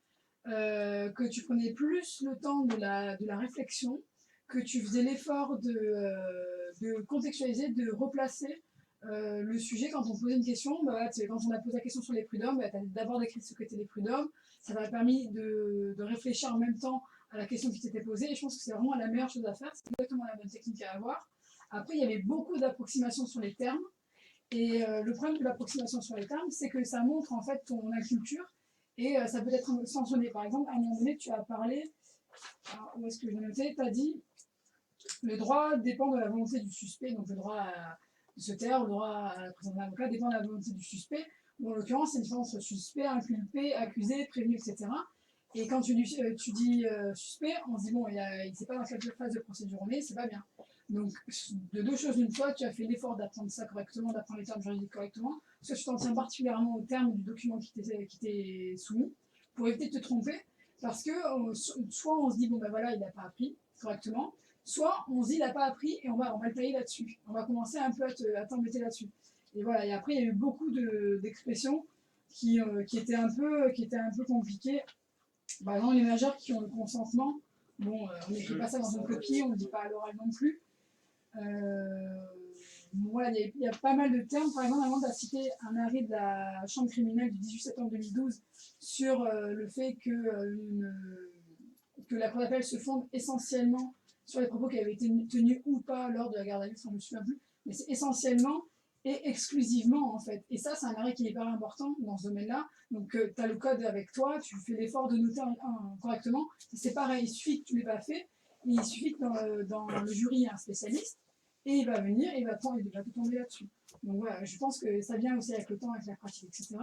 que tu prenais plus le temps de la réflexion, que tu faisais l'effort de contextualiser, de replacer le sujet. Quand on posait une question, bah, quand on a posé la question sur les prud'hommes, bah, tu as d'abord décrit ce qu'étaient les prud'hommes, ça m'a permis de réfléchir en même temps à la question qui t'était posée, et je pense que c'est vraiment la meilleure chose à faire, c'est exactement la bonne technique à avoir. Après, il y avait beaucoup d'approximations sur les termes, et le problème de l'approximation sur les termes, c'est que ça montre en fait ton inculture, et ça peut être sanctionné. Par exemple, à un moment donné, tu as parlé, alors, où est-ce que je l'ai noté, tu as dit, le droit dépend de la volonté du suspect, donc le droit de se taire, le droit à la présence d'un avocat dépend de la volonté du suspect, ou en l'occurrence, c'est une différence entre suspect, inculpé, accusé, prévenu, etc. Et quand tu dis suspect, on se dit, bon, il ne sait pas dans quelle phase de procédure on est, c'est pas bien. Donc, de deux choses, une fois, tu as fait l'effort d'apprendre ça correctement, d'apprendre les termes juridiques correctement, soit tu t'en tiens particulièrement aux termes du document qui t'est soumis, pour éviter de te tromper, parce que soit on se dit, bon, ben voilà, il n'a pas appris correctement, soit on se dit, il n'a pas appris et on va le tailler là-dessus. On va commencer un peu à t'embêter là-dessus. Et voilà, et après, il y a eu beaucoup d'expressions qui étaient un peu compliquées. Par exemple, les majeurs qui ont le consentement, bon, on n'écrit pas ça dans une copie, on ne le dit pas à l'oral non plus. Voilà, il y a pas mal de termes. Par exemple, avant de citer un arrêt de la Chambre criminelle du 18 septembre 2012 sur le fait que la cour d'appel se fonde essentiellement sur les propos qui avaient été tenus ou pas lors de la garde à vue, je ne me souviens plus, mais c'est essentiellement et exclusivement en fait. Et ça, c'est un arrêt qui est hyper important dans ce domaine-là. Donc, tu as le code avec toi, tu fais l'effort de noter correctement. C'est pareil, il suffit que tu ne l'aies pas fait, il suffit que dans le jury, il y a un spécialiste, et il va venir, et il va te tomber là-dessus. Donc voilà, je pense que ça vient aussi avec le temps, avec la pratique, etc.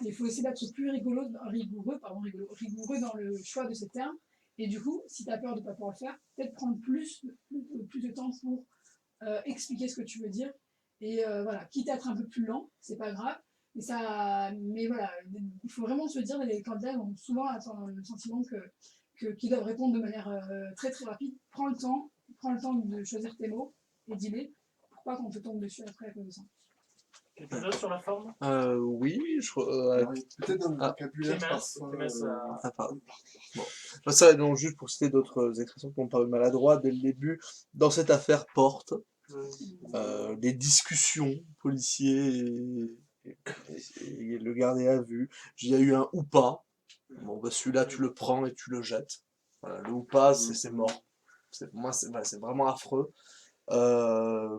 Mais il faut essayer d'être plus rigoureux dans le choix de ces termes. Et du coup, si tu as peur de ne pas pouvoir le faire, peut-être prendre plus de temps pour expliquer ce que tu veux dire. Et voilà, quitte à être un peu plus lent, c'est pas grave. Mais voilà, il faut vraiment se dire, les candidats ont souvent le sentiment qu'ils doivent répondre de manière très très rapide. Prends le temps de choisir tes mots et dis-les, pour pas qu'on te tombe dessus après à cause de ça. Quelque chose sur la forme? Oui, peut-être dans le vocabulaire pardon. Bon. Ça, donc, juste pour citer d'autres expressions qui m'ont paru maladroites dès le début, dans cette affaire Porte, des discussions policiers et le garder à vue, il y a eu un ou pas. Bon, bah, celui-là, tu le prends et tu le jettes. Voilà, le ou pas, c'est mort. Moi, c'est vraiment affreux.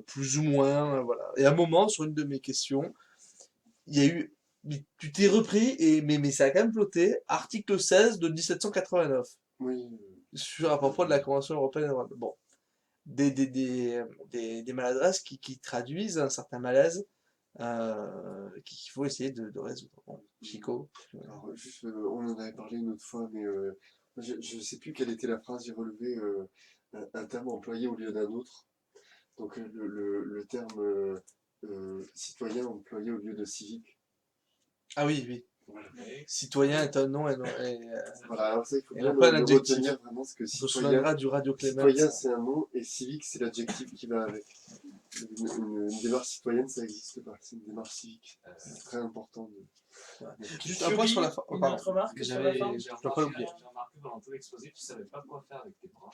Plus ou moins, voilà. Et à un moment, sur une de mes questions, il y a eu, tu t'es repris, mais ça a quand même flotté, article 16 de 1789. Oui. À propos de la Convention européenne. Bon. des maladresses qui traduisent un certain malaise qu'il faut essayer de résoudre. Bon, Chico. Alors, juste, on en avait parlé une autre fois, mais je ne sais plus quelle était la phrase. J'ai relevé un terme employé au lieu d'un autre. Donc le terme citoyen employé au lieu de civique. Ah oui, oui. Voilà. Citoyen est un nom Voilà, alors ça, il faut et bien non pas le l'adjectif. retenir vraiment, parce que On se citoyen, souviendra du Radio Clément. citoyen c'est un nom, et civique c'est l'adjectif qui va avec. Une démarche citoyenne, ça n'existe pas, c'est une démarche civique. C'est très important. Juste un point sur la forme. Une autre remarque sur la forme? J'ai remarqué pendant tout l'exposé, tu savais pas quoi faire avec tes bras.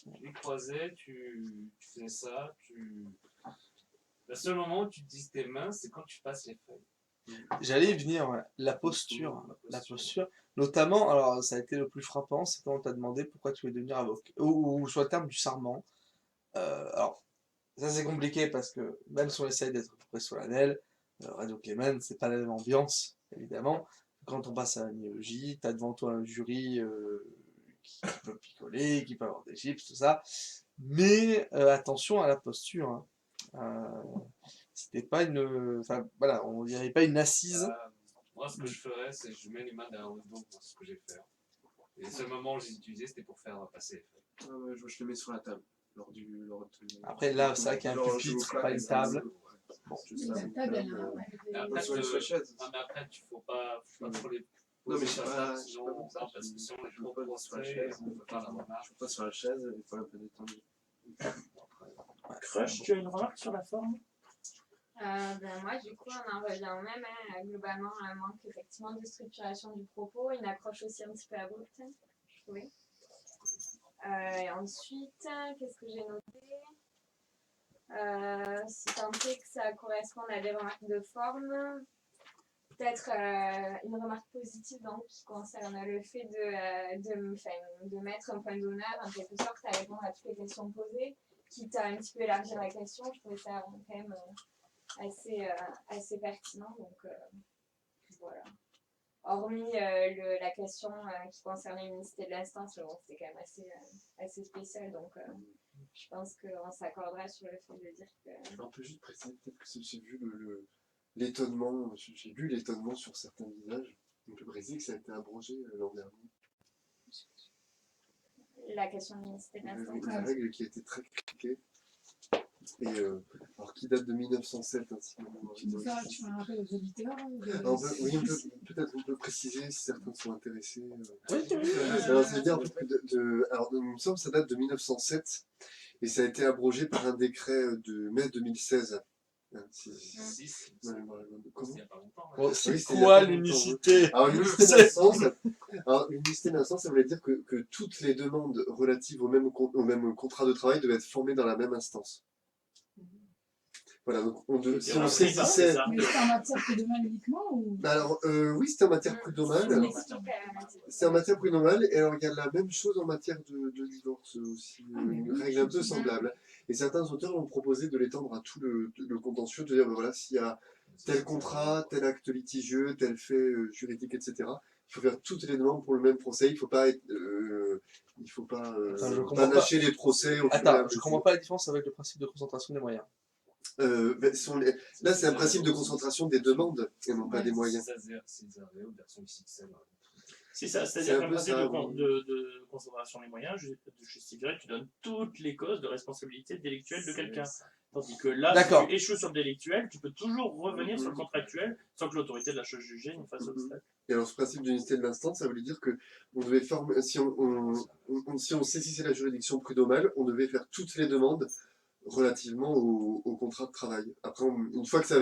Tu les croisais, tu faisais ça, Le seul moment où tu utilises tes mains, c'est quand tu passes les feuilles. J'allais y venir, ouais. La posture, notamment, alors ça a été le plus frappant, c'est quand on t'a demandé pourquoi tu voulais devenir avocat, ou sur le terme du serment. Alors, ça c'est compliqué parce que même si on essaye d'être à peu près solennel, Radio Clément, c'est pas la même ambiance, évidemment. Quand on passe à la myologie, t'as devant toi un jury qui peut picoler, qui peut avoir des chips, tout ça. Mais attention à la posture. C'était pas une. Enfin, voilà, on dirait pas une assise. Moi, ce que je ferais, c'est que je mets les mains derrière le dos, c'est ce que j'ai fait. Et le seul moment où je les utilisais, c'était pour faire passer les feuilles. Je le mets sur la table. Après, là, c'est vrai qu'il y a un pupitre, pas une table. Bon, mais après, tu faut pas trop les. Non, mais sinon, parce que sinon, les gens vont sur la chaise, on peut faire la remarque. Je pas sur la chaise, il faut un peu détendre. Crush, tu as une remarque sur la forme? Moi, du coup, on en revient au même, globalement, un manque effectivement de structuration du propos, une approche aussi un petit peu abrupte, je trouvais. Et ensuite, qu'est-ce que j'ai noté? Si tant est que ça corresponde à des remarques de forme, peut-être une remarque positive donc, qui concerne le fait de mettre un point d'honneur, en quelque sorte, à répondre à toutes les questions posées, quitte à un petit peu élargir la question. Je trouvais ça quand même assez pertinent. Donc voilà. Hormis la question qui concernait l'unicité de l'instance, bon, c'était quand même assez spécial. Donc je pense qu'on s'accordera sur le fait de dire que. On peut juste préciser peut-être que j'ai vu l'étonnement, j'ai vu l'étonnement sur certains visages. On peut préciser que ça a été abrogé l'an dernier. La question de l'unicité de l'instance. Une règle qui a été très critiquée. Et alors qui date de 1907 ainsi. Tu veux faire un rappel aux auditeurs oui, peut-être on peut préciser si certains sont intéressés. Alors ça veut dire en fait que alors il me semble que ça date de 1907 et ça a été abrogé par un décret de mai 2016. Bon, c'est quoi l'unicité? Alors l'unicité d'instance, ça voulait dire que toutes les demandes relatives au même contrat de travail devaient être formées dans la même instance. Voilà, donc si on saisissait. Mais c'est en matière prud'homale uniquement ou... Alors, oui, c'était en matière prud'homale. C'est en matière prud'homale, et alors il y a la même chose en matière de divorce aussi, une règle un peu semblable. Et certains auteurs ont proposé de l'étendre à tout le contentieux, de dire, ben voilà, s'il y a tel contrat, tel acte litigieux, tel fait juridique, etc., il faut faire toutes les demandes pour le même procès, il ne faut pas panacher les procès au fur et à Attends, mesure. je comprends pas la différence avec le principe de concentration des moyens. Là, c'est un principe de concentration des demandes et non pas des moyens. C'est ça, c'est-à-dire qu'un principe de concentration des moyens justifierait que tu donnes toutes les causes de responsabilité délictuelle de quelqu'un. Tandis que là, si tu échoues sur le délictuel, tu peux toujours revenir sur le contractuel sans que l'autorité de la chose jugée ne fasse obstacle. Et alors, ce principe d'unité de l'instance, ça voulait dire que on devait former, si on saisissait la juridiction prud'homale, on devait faire toutes les demandes relativement au contrat de travail. Après, une fois que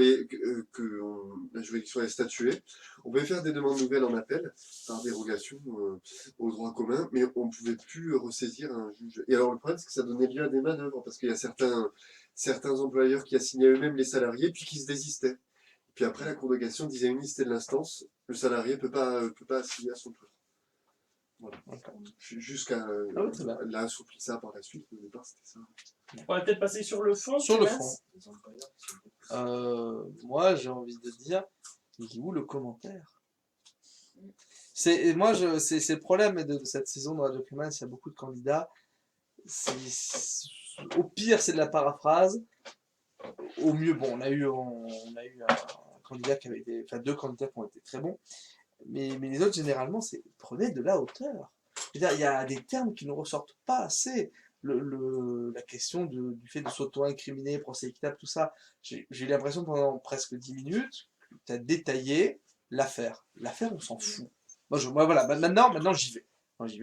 la juridiction est statuée, on pouvait faire des demandes nouvelles en appel, par dérogation au droit commun, mais on ne pouvait plus ressaisir un juge. Et alors, le problème, c'est que ça donnait lieu à des manœuvres, parce qu'il y a certains employeurs qui assignaient eux-mêmes les salariés, puis qui se désistaient. Puis après, la Cour de cassation disait unicité de l'instance, le salarié ne peut pas assigner à son tour. Voilà. Jusqu'à l'assouplir ça par la suite, mais au départ, c'était ça. On va peut-être passer sur le fond. Sur le fond. Moi, j'ai envie de dire, il est où le commentaire? C'est le problème de cette saison de Radio Clément, il y a beaucoup de candidats. au pire, c'est de la paraphrase. Au mieux, bon, on a eu un candidat qui avait été, enfin 2 candidats qui ont été très bons, mais les autres, généralement, prenez de la hauteur. Je veux dire, il y a des termes qui ne ressortent pas assez. La question du fait de s'auto-incriminer, procès équitable, tout ça, j'ai eu l'impression pendant presque 10 minutes que tu as détaillé l'affaire. L'affaire, on s'en fout. Moi voilà, maintenant j'y vais.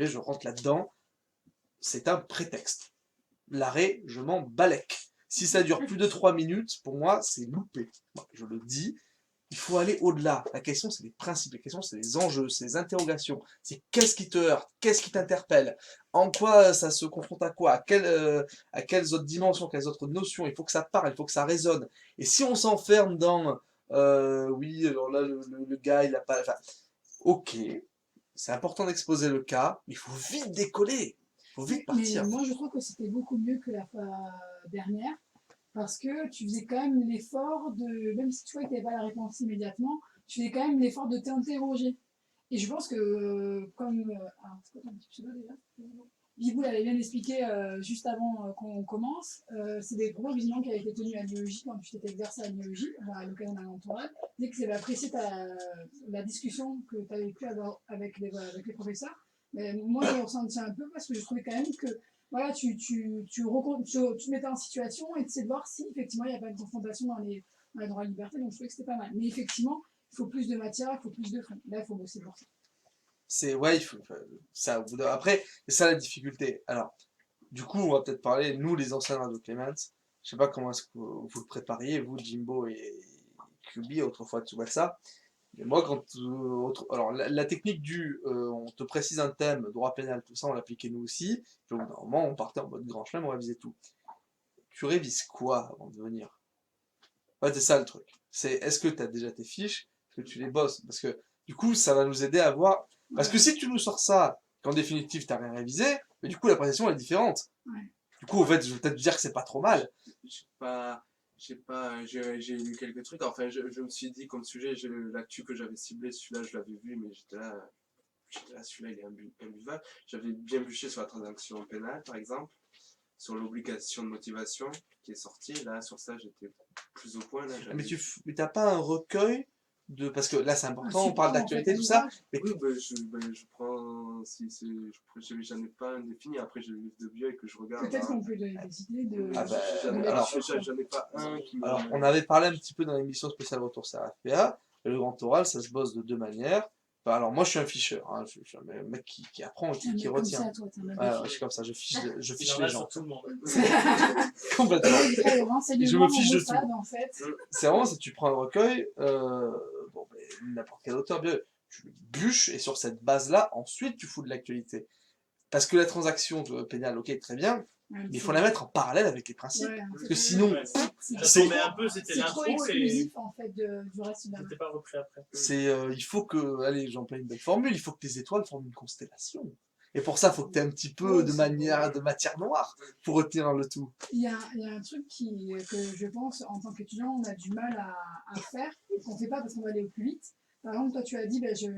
Je rentre là-dedans. C'est un prétexte. L'arrêt, je m'en balèque. Si ça dure plus de 3 minutes, pour moi, c'est loupé. Moi, je le dis, il faut aller au-delà. La question, c'est les principes. La question, c'est les enjeux, c'est les interrogations. C'est qu'est-ce qui te heurte, qu'est-ce qui t'interpelle, en quoi ça se confronte à quoi, à quelles autres dimensions, quelles autres notions. Il faut que ça parle, il faut que ça résonne. Et si on s'enferme dans oui, alors là, le gars, il a pas. Enfin, ok, c'est important d'exposer le cas, mais il faut vite décoller. Il faut vite partir. Mais moi, je trouve que c'était beaucoup mieux que la fois dernière, parce que tu faisais quand même l'effort de, même si tu vois que tu n'avais pas la réponse immédiatement, tu faisais quand même l'effort de t'interroger. Et je pense que, comme. Alors, c'est quoi ton petit pseudo déjà? Bibou l'avait bien expliqué juste avant qu'on commence, c'est des propos visiblement qui avaient été tenus à l'IEJ quand tu t'étais exercé à l'IEJ, à l'occasion d'un entourage. Dès que c'est apprécié la discussion que tu avais pu avoir avec les professeurs. Mais moi, je ressentais un peu parce que je trouvais quand même que voilà, tu te mettais en situation et tu sais de voir si effectivement il n'y a pas une confrontation dans les droits et libertés. Donc je trouvais que c'était pas mal. Mais effectivement, il faut plus de matière, il faut plus de fond. Là, il faut bosser pour ça. Ouais, il faut ça. Après, c'est ça la difficulté. Alors, du coup, on va peut-être parler, nous, les anciens Radio Clements. Je sais pas comment est-ce que vous le prépariez, vous, Jimbo et QB, autrefois tu vois ça. Mais moi, alors, la technique on te précise un thème, droit pénal, tout ça, on l'appliquait nous aussi. Puis, normalement, on partait en mode grand chemin, on révisait tout. Tu révises quoi avant de venir? Ouais, c'est ça le truc. Est-ce que tu as déjà tes fiches? Est-ce que tu les bosses? Parce que, du coup, ça va nous aider à voir. Parce que si tu nous sors ça, qu'en définitive, t'as rien révisé, mais du coup, l'appréciation est différente. Ouais. Du coup, en fait, je vais peut-être dire que c'est pas trop mal. J'ai lu quelques trucs. Enfin, je me suis dit, comme sujet, l'actu que j'avais ciblé, celui-là, je l'avais vu, mais j'étais là, celui-là, il est imbuvable. J'avais bien bûché sur la transaction pénale, par exemple, sur l'obligation de motivation qui est sortie. Là, sur ça, j'étais plus au point. Là, mais t'as pas un recueil parce que là, c'est important, on parle d'actualité, tout ça. Mais... Oui, je prends. J'en ai pas un défini. Après, j'ai le livre de bio et que je regarde. Peut-être qu'on peut donner des idées de. J'en ai pas un qui me. Alors, on avait parlé un petit peu dans l'émission spéciale Retour RFPA. Le grand oral, ça se bosse de 2 manières. Enfin, alors, moi, je suis un ficheur. Hein. Je suis un mec qui apprend et qui retient. Ça, toi, je suis comme ça, je fiche les gens. Tout le monde. Complètement. Je me fiche de tout. En fait. C'est vraiment, si tu prends un recueil, n'importe quel auteur, bien, tu le bûches et sur cette base-là, ensuite, tu fous de l'actualité. Parce que la transaction pénale, ok, très bien, mais il faut la mettre en parallèle avec les principes. Parce que sinon, c'était trop exclusif en fait du reste de la. C'était pas repris après. Il faut que, allez, j'emploie une belle formule, il faut que tes étoiles forment une constellation. Et pour ça, il faut que tu aies un petit peu de matière noire pour retenir le tout. Il y a un truc que je pense, en tant qu'étudiant, on a du mal à faire, qu'on ne fait pas parce qu'on va aller au plus vite. Par exemple, toi, tu as dit, j'ai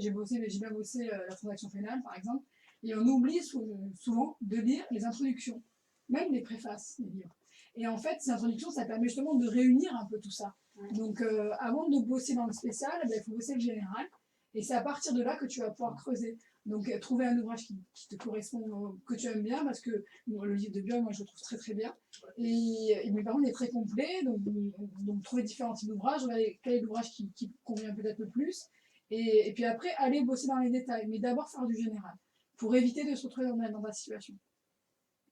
bien bossé la transaction pénale, par exemple, et on oublie souvent de lire les introductions, même les préfaces des livres. Et en fait, ces introductions, ça permet justement de réunir un peu tout ça. Donc, avant de bosser dans le spécial, il faut bosser le général, et c'est à partir de là que tu vas pouvoir creuser. Donc, trouver un ouvrage qui te correspond, que tu aimes bien, parce que le livre de bio, moi, je le trouve très très bien. Mais par contre, il est très complet, donc trouver différents types d'ouvrages, regarder quel est l'ouvrage qui convient peut-être le plus, et puis après, aller bosser dans les détails, mais d'abord faire du général, pour éviter de se retrouver dans la situation.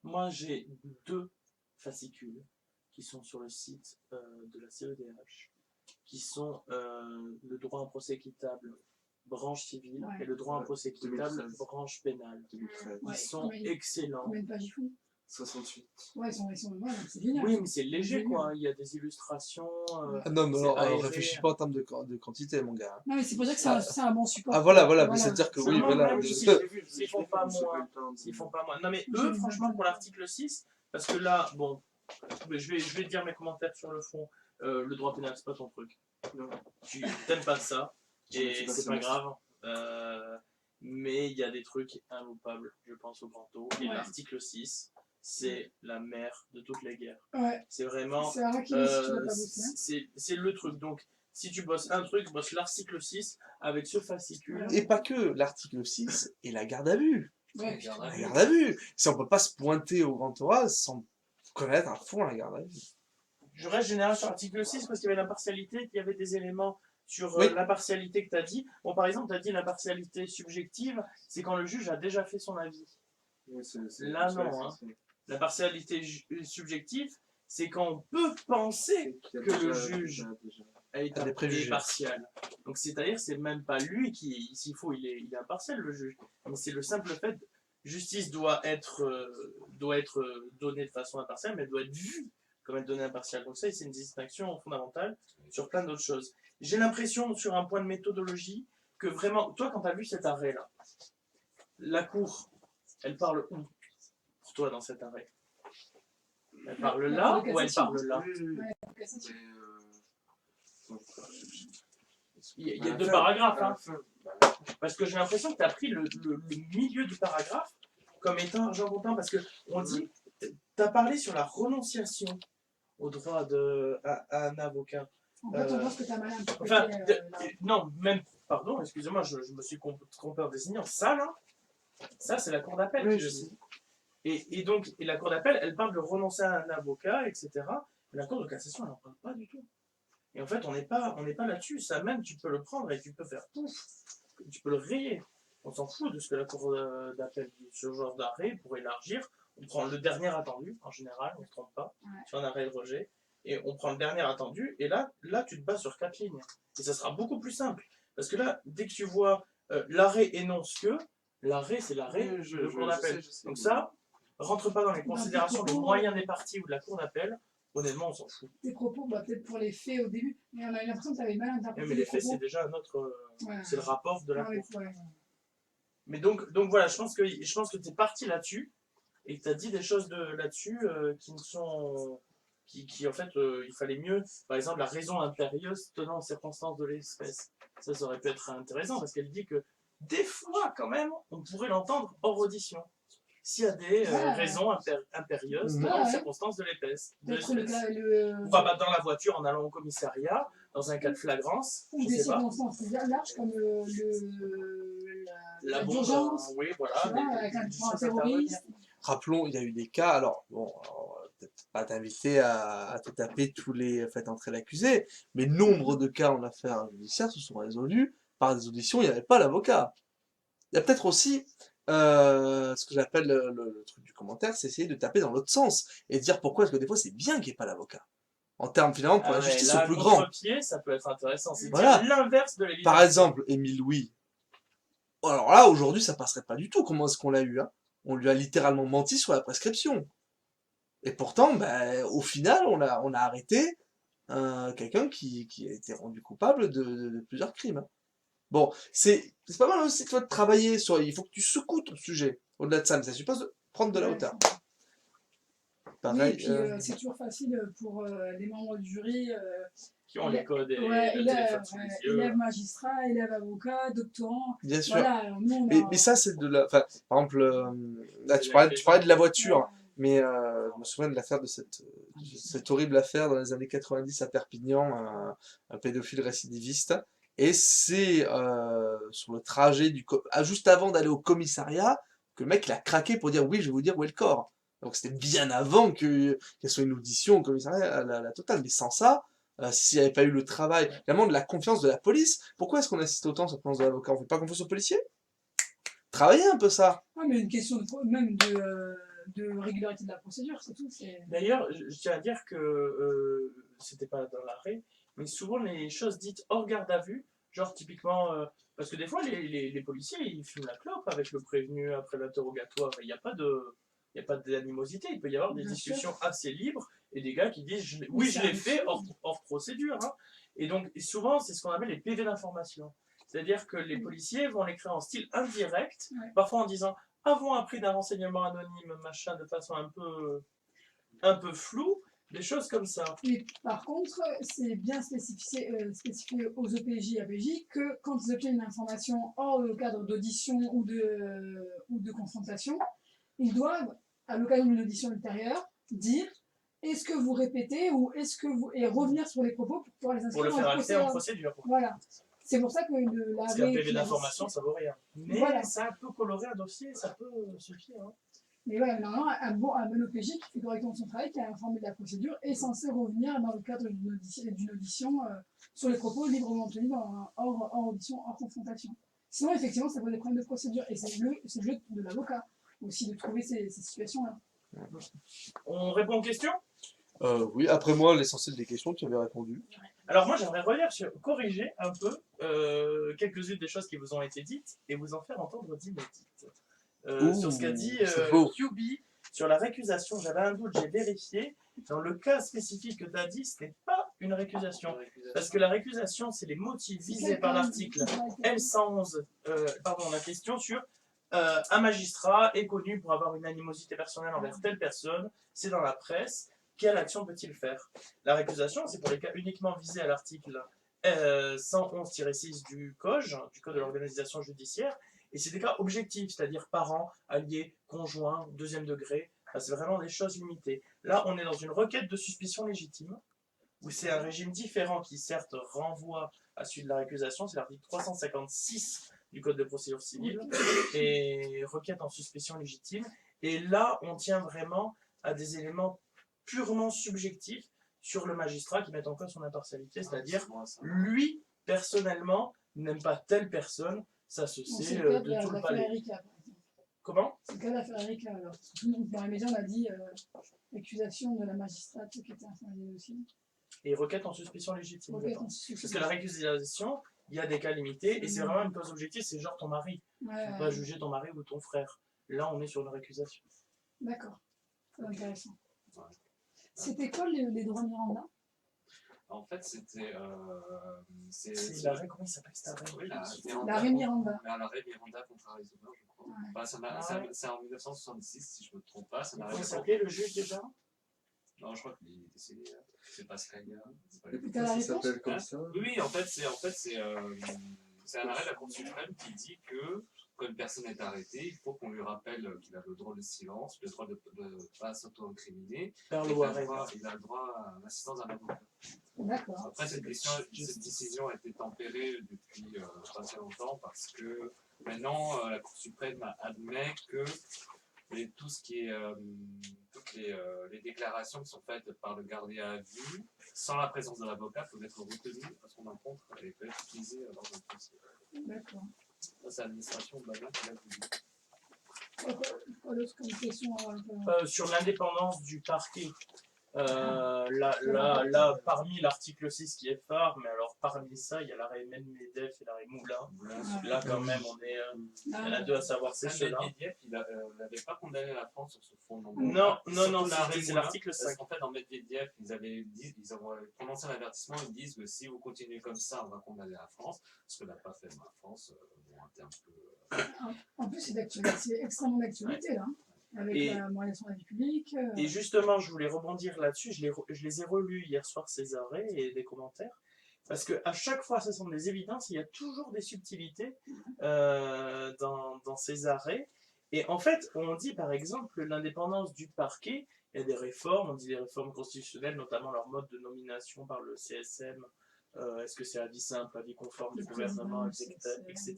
Moi, j'ai 2 fascicules qui sont sur le site de la CEDH, qui sont le droit en procès équitable branche civile et le droit en procès équitable branche pénale. Ils sont excellents. Combien de pages ils font? 68. Ouais, c'est génial. Oui, mais c'est léger, quoi. Il y a des illustrations. Non, mais alors, réfléchis pas en termes de quantité, mon gars. Non, mais c'est pour ça que c'est un bon support. Ah, voilà, c'est-à-dire que oui, voilà. S'ils font pas moins. Non, mais eux, franchement, pour l'article 6, parce que là, bon, je vais dire mes commentaires sur le fond. Le droit pénal, c'est pas ton truc. Tu t'aimes pas ça, et c'est pas grave. Mais il y a des trucs inloupables, je pense, au Grand O. Et l'article 6, c'est la mère de toutes les guerres. Ouais. C'est vraiment... C'est vrai qu'il est si tu l'as pas bossé. c'est le truc. Donc, si tu bosses un truc, bosse l'article 6 avec ce fascicule. Et pas que, l'article 6 et la garde à vue. Ouais, La garde à vue. Si on peut pas se pointer au grand oral sans connaître à fond la garde à vue. Je reste général sur l'article 6 parce qu'il y avait l'impartialité, qu'il y avait des éléments sur Oui. l'impartialité que tu as dit. Bon, par exemple, tu as dit l'impartialité subjective, c'est quand le juge a déjà fait son avis. Oui, Là, non. Hein. L'impartialité subjective, c'est quand on peut penser que le juge est impartial. Donc, c'est-à-dire, c'est même pas lui qui, s'il faut, il est impartial, le juge. Mais c'est le simple fait, justice doit être donnée de façon impartiale, mais elle doit être vue comme elle donnée impartiale. Donc ça, c'est une distinction fondamentale sur plein d'autres choses. J'ai l'impression, sur un point de méthodologie, que vraiment, toi, quand tu as vu cet arrêt-là, la Cour, elle parle où pour toi dans cet arrêt? Elle parle là ou elle parle là? Il y a deux paragraphes, hein. Parce que j'ai l'impression que tu as pris le milieu du paragraphe comme étant argent comptant, parce qu'on dit, tu as parlé sur la renonciation au droit à un avocat. En fait, on pense que tu as mal interprété. Enfin, non, même, pardon, excusez-moi, je me suis trompé en désignant. Ça, là, ça, c'est la cour d'appel. Oui, je sais. Et donc, la cour d'appel, elle parle de renoncer à un avocat, etc. Mais la cour de cassation, elle n'en parle pas du tout. Et en fait, on n'est pas là-dessus. Ça même, tu peux le prendre et tu peux faire pouf. Tu peux le rayer. On s'en fout de ce que la cour d'appel dit. Ce genre d'arrêt, pour élargir, on prend le dernier attendu, en général, on ne se trompe pas, sur un arrêt de rejet, et on prend le dernier attendu, et là, tu te bases sur 4 lignes. Et ça sera beaucoup plus simple. Parce que là, dès que tu vois l'arrêt énonce que, l'arrêt, c'est l'arrêt de cour d'appel. Donc ça, rentre pas dans les considérations des moyens des parties ou de la cour d'appel. Honnêtement, on s'en fout. Tes propos, peut-être pour les faits au début, mais on a eu l'impression que tu avais mal interprété. Mais les faits, c'est déjà un autre. C'est le rapport de la cour. Ouais. Mais donc voilà, je pense que tu es parti là-dessus et que tu as dit des choses là-dessus qui ne sont. Qui en fait, il fallait mieux. Par exemple, la raison impérieuse tenant aux circonstances de l'espèce. Ça aurait pu être intéressant parce qu'elle dit que des fois, quand même, on pourrait l'entendre hors audition. S'il y a des raisons impérieuses tenant aux circonstances de l'espèce. On va battre dans la voiture en allant au commissariat, dans un cas de flagrance. Ou des circonstances larges comme la bombe, d'urgence. oui, voilà. Avec un terroriste. Rappelons, il y a eu des cas, alors, bon, peut-être pas t'inviter à te taper tous les faits entrer l'accusé, mais nombre de cas en affaires judiciaires se sont résolus par des auditions, il n'y avait pas l'avocat. Il y a peut-être aussi ce que j'appelle le truc du commentaire, c'est essayer de taper dans l'autre sens et de dire pourquoi est-ce que des fois c'est bien qu'il n'y ait pas l'avocat. En termes finalement pour la justice au plus grand. Ça peut être intéressant, c'est voilà. dire l'inverse de l'évidence. Par exemple, Émile Louis. Alors là, aujourd'hui, ça passerait pas du tout. Comment est-ce qu'on l'a eu, hein? On lui a littéralement menti sur la prescription. Et pourtant, ben, au final, on a arrêté quelqu'un qui a été rendu coupable de plusieurs crimes. Hein. Bon, c'est pas mal aussi toi de travailler sur. Il faut que tu secoues ton sujet. Au-delà de ça, mais ça suppose de prendre de la hauteur. Pareil, oui, et puis c'est toujours facile pour les membres du jury qui ont les codes et le téléphone sous les yeux. Élève magistrat, élève avocat, doctorant. Bien sûr. Voilà, nous, mais ça, c'est de la. Enfin, par exemple, là, tu parlais de la voiture, mais je me souviens de l'affaire de cette horrible affaire dans les années 90 à Perpignan, un pédophile récidiviste. Et c'est sur le trajet juste avant d'aller au commissariat que le mec il a craqué pour dire oui, je vais vous dire où est le corps. Donc c'était bien avant qu'elle soit une audition au commissariat à la totale. Mais sans ça, s'il n'y avait pas eu le travail, également de la confiance de la police, pourquoi est-ce qu'on insiste autant sur la confiance de l'avocat? On ne fait pas confiance aux policiers? Travaillez un peu ça. Ah, mais une question même de régularité de la procédure, c'est tout. D'ailleurs, je tiens à dire que c'était pas dans l'arrêt, mais souvent les choses dites hors garde à vue, genre typiquement, parce que des fois les policiers ils fument la clope avec le prévenu après l'interrogatoire, il n'y a pas d'animosité, il peut y avoir des discussions assez libres et des gars qui disent oui je l'ai fait hors procédure. Hein. Et donc souvent c'est ce qu'on appelle les PV d'information, c'est-à-dire que les policiers vont l'écrire en style indirect, parfois en disant avons appris d'un renseignement anonyme machin de façon un peu floue. Des choses comme ça. Mais par contre, c'est bien spécifié aux OPJ et APJ que quand ils obtiennent une information hors le cadre d'audition ou de confrontation, ils doivent à l'occasion d'une audition ultérieure, dire est-ce que vous répétez ou est-ce que vous. Et revenir sur les propos pour pouvoir les Pour inscrire le faire acter en procédure. procédure. Voilà. C'est pour ça que Parce qu'un PV d'information, ça vaut rien. Mais Voilà. ça peut colorer un dossier, ça peut suffire. Hein. Mais voilà, normalement, un bon OPJ qui fait correctement son travail, qui a informé de la procédure, est censé revenir dans le cadre d'une audition sur les propos librement tenus hors audition, hors confrontation. Sinon, effectivement, ça pose des problèmes de procédure. Et c'est le jeu de l'avocat aussi de trouver ces situations-là. On répond aux questions? Oui, après moi, l'essentiel des questions, tu avais répondu. Alors moi, j'aimerais revenir corriger un peu quelques-unes des choses qui vous ont été dites et vous en faire entendre d'inédites. Sur ce qu'a dit QB sur la récusation, j'avais un doute, j'ai vérifié. Dans le cas spécifique que tu as dit, ce n'est pas une récusation. Parce que la récusation, c'est les motifs visés par l'article L111, la question sur un magistrat est connu pour avoir une animosité personnelle envers telle personne, c'est dans la presse, quelle action peut-il faire? La récusation, c'est pour les cas uniquement visés à l'article 111-6 du COJ, du Code de l'organisation judiciaire, et c'est des cas objectifs, c'est-à-dire parents, alliés, conjoints, deuxième degré, enfin, c'est vraiment des choses limitées. Là, on est dans une requête de suspicion légitime, où c'est un régime différent qui certes renvoie à celui de la récusation, c'est l'article 356 du Code de procédure civile, et requête en suspicion légitime, et là, on tient vraiment à des éléments purement subjectifs sur le magistrat qui met en cause son impartialité, c'est-à-dire, lui, personnellement, n'aime pas telle personne, ça se sait de tout le palais. Comment? C'est le cas de l'affaire Erika, alors. Dans les médias, on a dit l'accusation de la magistrate qui était informée aussi. Et requête en suspicion légitime. Parce que la récusation, il y a des cas limités, et c'est vraiment une cause objective, c'est genre ton mari. Tu ne peux pas juger ton mari ou ton frère. Là, on est sur une récusation. D'accord. C'est intéressant. Ouais. C'était quoi les droits Miranda? En fait, c'était. C'est l'arrêt, comment il s'appelle cet arrêt? Oui, l'arrêt Miranda. L'arrêt Miranda contre Arizona, je crois. Ouais. Enfin, c'est en 1966, si je ne me trompe pas. Comment s'appelait le juge déjà? Non, je crois qu'il est décédé. C'est pas Scalia. Ça s'appelle comme ça? Oui, en fait, c'est un arrêt de la Cour suprême qui dit que quand une personne est arrêtée, il faut qu'on lui rappelle qu'il a le droit de silence, le droit de ne pas s'auto-incriminer. Il a le droit à l'assistance d'un avocat. D'accord. Après, cette décision a été tempérée depuis pas très longtemps parce que maintenant, la Cour suprême admet que tout ce qui est toutes les déclarations qui sont faites par le gardien à vue, sans la présence de l'avocat, peuvent être retenues à son encontre et peuvent être utilisées lors d'un procès. D'accord. Ça, c'est l'administration Obama qui l'a voulu. Sur l'indépendance du parquet, là, parmi l'article 6 qui est phare, mais alors parmi ça, il y a l'arrêt Medvedev et l'arrêt Moulin. Là, quand même, il y en a deux à savoir, c'est ceux-là. Medvedev, il n'avait pas condamné la France sur ce fondement. Non, c'est l'article 5. En fait, dans Medvedev, ils ont prononcé un avertissement, ils disent que si vous continuez comme ça, on va condamner la France. Ce que n'a pas fait la France, un peu. En plus, c'est extrêmement d'actualité, là. Avec la moralisation de la vie publique. Et justement, je voulais rebondir là-dessus. Je les ai relus hier soir, ces arrêts et des commentaires. Parce qu'à chaque fois, ce sont des évidences. Il y a toujours des subtilités dans ces arrêts. Et en fait, on dit par exemple l'indépendance du parquet. Il y a des réformes, on dit des réformes constitutionnelles, notamment leur mode de nomination par le CSM. Est-ce que c'est avis simple, avis conforme du gouvernement, etc.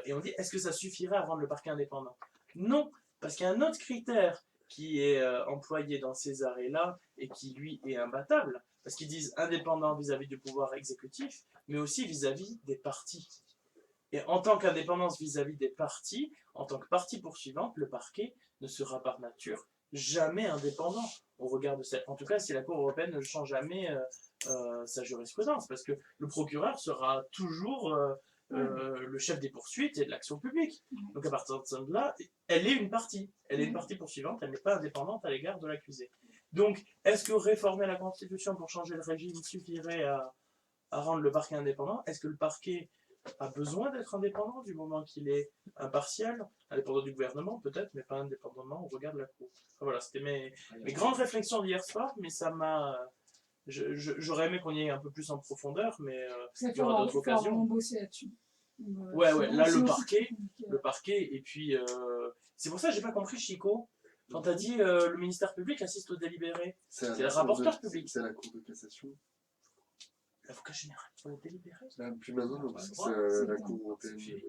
Et on dit, est-ce que ça suffirait à rendre le parquet indépendant? Non, parce qu'il y a un autre critère qui est employé dans ces arrêts-là et qui, lui, est imbattable, parce qu'ils disent indépendant vis-à-vis du pouvoir exécutif, mais aussi vis-à-vis des partis. Et en tant qu'indépendance vis-à-vis des partis, en tant que partie poursuivante, le parquet ne sera par nature jamais indépendant. On regarde en tout cas si la Cour européenne ne change jamais sa jurisprudence, parce que le procureur sera toujours le chef des poursuites et de l'action publique. Donc à partir de là, elle est une partie poursuivante, elle n'est pas indépendante à l'égard de l'accusé. Donc est-ce que réformer la Constitution pour changer le régime suffirait à rendre le parquet indépendant? Est-ce que le parquet a besoin d'être indépendant du moment qu'il est impartial, indépendant du gouvernement peut-être, mais pas indépendamment au regard de la Cour? Enfin, voilà, c'était mes grandes réflexions d'hier soir, mais ça m'a... J'aurais aimé qu'on y aille un peu plus en profondeur, mais il y aura d'autres occasions. Bosser là-dessus. Ouais, là le parquet, et puis c'est pour ça que j'ai pas compris, Chico, Quand t'as dit le ministère public assiste au délibéré, c'est le rapporteur public. C'est la Cour de cassation. L'avocat général pour le délibéré. Puis maintenant, non, parce que c'est la Cour européenne ne veut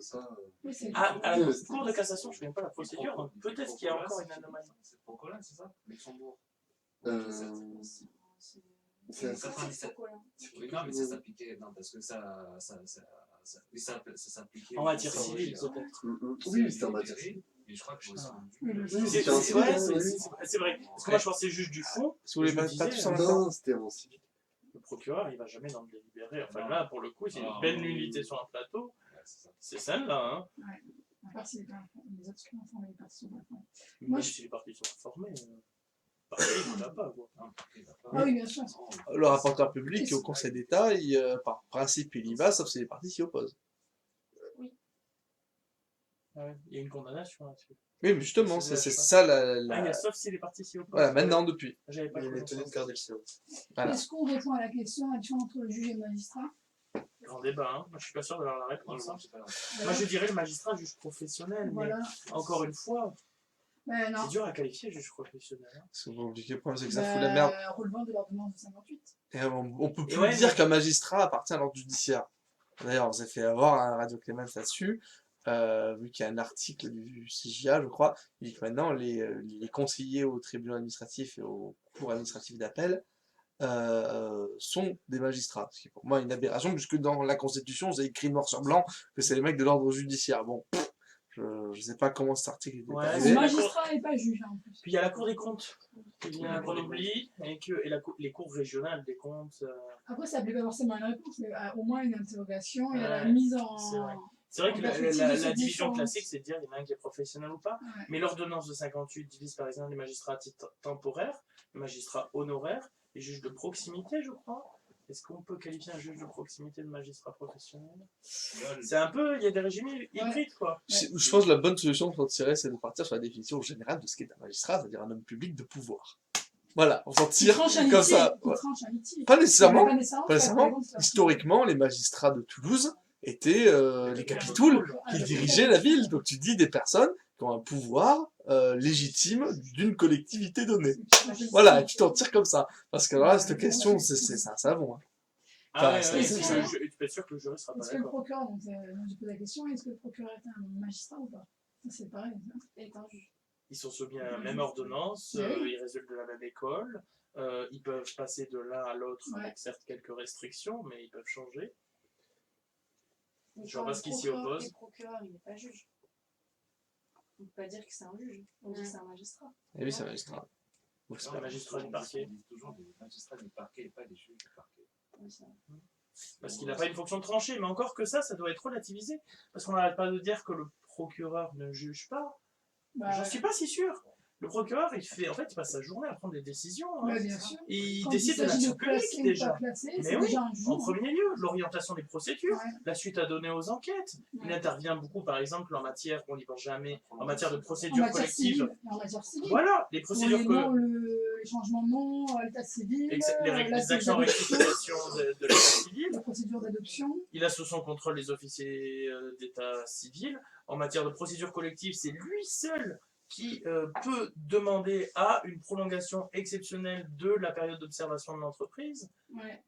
pas. À la Cour de cassation, je ne connais pas la procédure, donc peut-être qu'il y a encore une anomalie. C'est le Procolin, c'est ça? Luxembourg. C'est à 97. Oui, non, mais ça s'appliquait. Non, parce que ça s'appliquait. En matière civile, peut-être. Oui, c'était en matière civile. Mais je crois que je C'est vrai. Parce que moi, je pensais juge du fond. Si vous voulez pas tous en même temps. Non, c'était en civil. Le procureur, il va jamais dans le délibéré. Enfin là, pour le coup, c'est une belle nullité sur un plateau. C'est celle-là, hein. Ouais. À part si les autres sont informés, les parties sont informées. Moi, si les parties sont informées, il ne va pas, quoi. Ah oui, bien sûr. Le rapporteur public au Conseil d'État, par principe, il y va, sauf si les parties s'y opposent. Oui. Ah ouais, il y a une condamnation là-dessus. Oui, mais justement, c'est ça la... Ah, il y a sauf si les parties s'y opposent. Voilà, maintenant, depuis. J'avais pas Il est tenu de garder le silence. Voilà. Est-ce qu'on répond à la question entre le juge et le magistrat? Grand débat, hein. Moi, je suis pas sûr d'avoir la réponse. Moi, je dirais le magistrat juge professionnel, Voilà. mais encore une fois, Ben non. c'est dur à qualifier juge professionnel. Hein. C'est compliqué, le problème, c'est que ça fout la merde. Relevant de l'ordonnance de 58. Et on peut plus ouais, dire mais- qu'un magistrat appartient à l'ordre judiciaire. D'ailleurs, on s'est fait avoir un Radio Clémence là-dessus, vu qu'il y a un article du CJA, je crois, il dit que maintenant, les conseillers au tribunal administratif et aux cours administratives d'appel sont des magistrats. Ce qui est pour moi une aberration, puisque dans la Constitution, c'est écrit noir sur blanc que c'est les mecs de l'ordre judiciaire. Bon, je sais pas comment cet article est Ouais, arrivé. Le magistrat n'est pas juge, hein, en plus. Puis il y a la Cour des comptes, qui vient qu'on oublie, et les cours régionales des comptes. Après, ça n'applique pas forcément une réponse, mais au moins une interrogation et la Ouais, mise en. C'est vrai que en la perspective de cette division différence. classique, c'est de dire il y en a un qui est professionnel ou pas. Ouais. Mais l'ordonnance de 58 divise par exemple les magistrats à titre temporaire, les magistrats honoraires, les juges de proximité, je crois. Est-ce qu'on peut qualifier un juge de proximité de magistrat professionnel? C'est un peu, il y a des régimes hybrides, quoi. Je pense que la bonne solution pour tirer, c'est de partir sur la définition générale de ce qu'est un magistrat, c'est-à-dire un homme public de pouvoir. Voilà, on s'en tire tranche un comme litige, ça. qui tranche un litige. Pas nécessairement. Pas nécessairement, Pas nécessairement. par exemple, Historiquement, les magistrats de Toulouse étaient les capitouls qui dirigeaient la ville. Donc tu dis des personnes qui ont un pouvoir légitime d'une collectivité donnée. Voilà, et tu t'en tires comme ça. Parce que là, cette question, c'est un savon. Hein. Ah ouais, Enfin, ouais, c'est- tu peux être sûr que le jury sera pas Est-ce que le d'accord. procureur, donc je pose la question, est-ce que le procureur est un magistrat ou pas? Ça, c'est pareil. Est un juge. Ils sont soumis à la même ordonnance, Oui. ils résultent de la même école, ils peuvent passer de l'un à l'autre Ouais. avec certes quelques restrictions, mais ils peuvent changer. Mais Je vois quand pas ce qui s'y le procureur oppose. est procureur, il n'est pas juge. On ne peut pas dire que c'est un juge, on dit que c'est un magistrat. Et oui, c'est un magistrat. Non, les magistrats du parquet. On dit toujours des magistrats du parquet et pas des juges du parquet. Oui, ça. Parce qu'il n'a pas une fonction de trancher, mais encore que ça doit être relativisé. Parce qu'on n'arrête pas de dire que le procureur ne juge pas. Bah, J'en suis pas si sûr. Le procureur, il passe sa journée à prendre des décisions. Hein. ouais, bien sûr. Et il Quand décide de s'agit l'action classer publique ou déjà. pas classer, Mais c'est oui, déjà un jugement. en premier lieu, l'orientation des procédures, Ouais. la suite à donner aux enquêtes. Il Ouais. intervient beaucoup, par exemple, en matière, on n'y pense jamais, en matière de En procédures matière collectives. civile. En matière civile. Voilà, les Pour procédures les, noms, les changements de nom, l'état civil, les actions en rectification de l'état civil. la procédure d'adoption. Il a sous son contrôle les officiers d'état civil. En matière de procédure collective, c'est lui seul qui peut demander à une prolongation exceptionnelle de la période d'observation de l'entreprise. Ouais.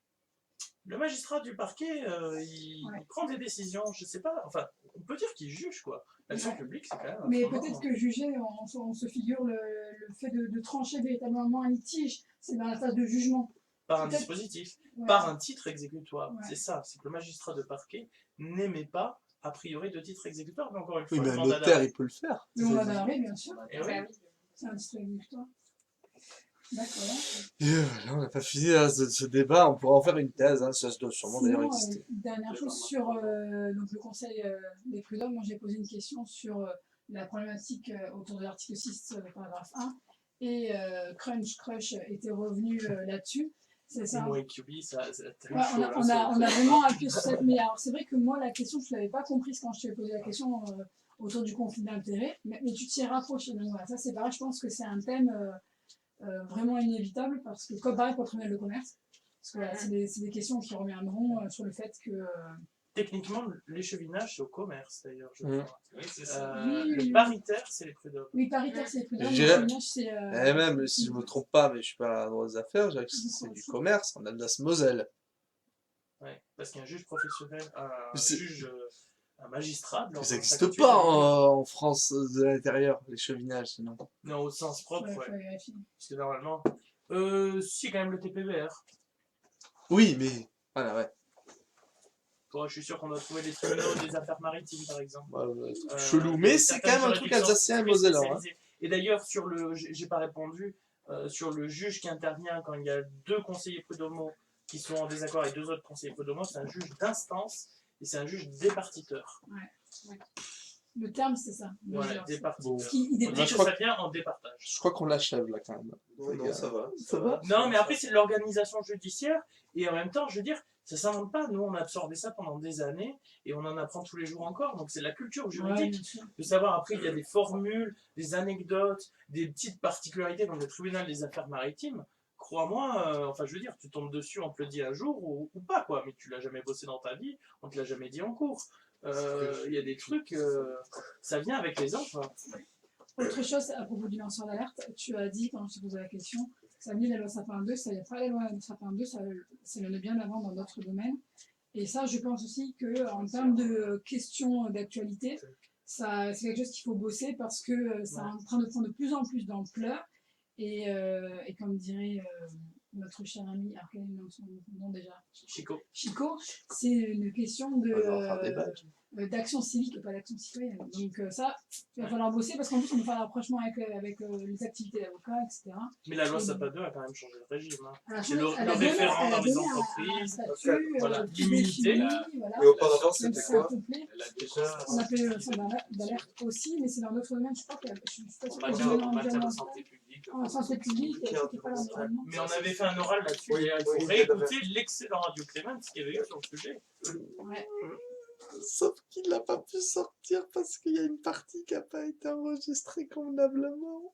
Le magistrat du parquet, il prend des décisions, je sais pas, enfin, on peut dire qu'il juge, quoi. L'action publique, c'est quand même... Mais vraiment- peut-être que juger, on se figure le fait de trancher véritablement un litige, c'est dans la phase de jugement. Par un Peut-être- dispositif, Ouais. par un titre exécutoire. Ouais. C'est ça, c'est que le magistrat de parquet n'émet pas, a priori, de titre exécutoire, mais encore une fois, Oui, mais le un mandat notaire, d'arrêt. il peut le faire. Le mandat d'arrêt, bien sûr. Et oui. C'est un district exécutoire. D'accord. Et là, on n'a pas fini là, ce débat, on pourra en faire une thèse, hein, ça doit sûrement d'ailleurs Sinon, exister. dernière chose sur donc le conseil des prud'hommes, moi j'ai posé une question sur la problématique autour de l'article 6, paragraphe 1, et Crush était revenu là-dessus. C'est ça. Moi et QB, ça t'as eu Ouais, chaud, on là, a vraiment appuyé sur cette. Mais alors, c'est vrai que moi, la question, je ne l'avais pas comprise quand je t'ai posé la question autour du conflit d'intérêts, mais tu t'y es rapproché. Donc voilà, ça, c'est pareil, je pense que c'est un thème vraiment inévitable, parce que, comme pareil pour le tribunal de commerce, parce que voilà, c'est des questions qui reviendront sur le fait que techniquement, l'échevinage, c'est au commerce, d'ailleurs, je Mm. crois. Oui, c'est ça. Le paritaire, c'est les prud'hommes. Oui, paritaire, c'est les prud'hommes. Je dirais- l'échevinage, c'est. Et même, si je me trompe pas, mais je suis pas droit des affaires, je dirais que c'est du commerce en Alsace-Moselle. Ouais, parce qu'il y a un juge professionnel, C'est- un magistrat. de Mais ça l'ordre n'existe statutaire. pas en France de l'intérieur, les chevinages, sinon. Non, au sens propre, Ouais, ouais. faut vérifier. Parce que normalement. Si, quand même, le TPVR. Oui, mais. Voilà, ouais. Toi, je suis sûr qu'on doit trouver des tribunaux des affaires maritimes, par exemple. Chelou, mais c'est quand même un truc alsacien et mosellan. Hein. Et d'ailleurs, j'ai pas répondu, sur le juge qui intervient quand il y a 2 conseillers prud'homaux qui sont en désaccord avec 2 autres conseillers prud'homaux, c'est un juge d'instance et c'est un juge départiteur. Ouais. Le terme, c'est ça. Voilà, départiteur. Parce qu'il On dit départage. que ça vient en départage. Je crois qu'on l'achève là quand même. Non, ça va. Ça va? Non, mais après, c'est de l'organisation judiciaire et en même temps, je veux dire, ça s'invente pas. Nous, on a absorbé ça pendant des années et on en apprend tous les jours encore. Donc, c'est de la culture Ouais, juridique. bien sûr. De savoir, après, il y a des formules, des anecdotes, des petites particularités comme le tribunal des affaires maritimes. Crois-moi, enfin, je veux dire, tu tombes dessus, on te le dit un jour ou pas, quoi. Mais tu l'as jamais bossé dans ta vie, on te l'a jamais dit en cours. Il y a des trucs, ça vient avec les ans, quoi. Autre chose à propos du lanceur d'alerte, tu as dit, quand je te posais la question, que ça venait de la loi Sapin 2, ça n'y a pas la loi Sapin 2, ça le bien avant dans d'autres domaines. Et ça, je pense aussi qu'en termes de questions d'actualité, c'est quelque chose qu'il faut bosser parce que c'est en train de prendre de plus en plus d'ampleur. Et comme dirait notre cher ami, alors quel est son nom déjà? Chico, c'est une question d'action civique et pas d'action citoyenne. Donc ça, il va falloir bosser parce qu'en plus on va faire un rapprochement avec les activités d'avocat, etc. Mais la loi Sapin 2 a quand même changé le régime. Hein. Elle a C'est changé- le elle a donné- référent elle a dans les donné un entreprises, statut, voilà, plus limité. défini, voilà. Et auparavant, Même c'était si c'est un quoi? peu plus. Elle a déjà. On appelle le lanceur d'alerte aussi, mais c'est dans d'autres domaines. Je crois que je suis pas En sûre matière que en matière de santé publique. en santé publique, c'était pas l'environnement. Mais on avait fait un oral là-dessus. Oui, et il oui, faut réécouter l'excellent Radio Clément qu'il y avait eu sur le sujet. Ouais. Sauf qu'il n'a pas pu sortir parce qu'il y a une partie qui n'a pas été enregistrée convenablement.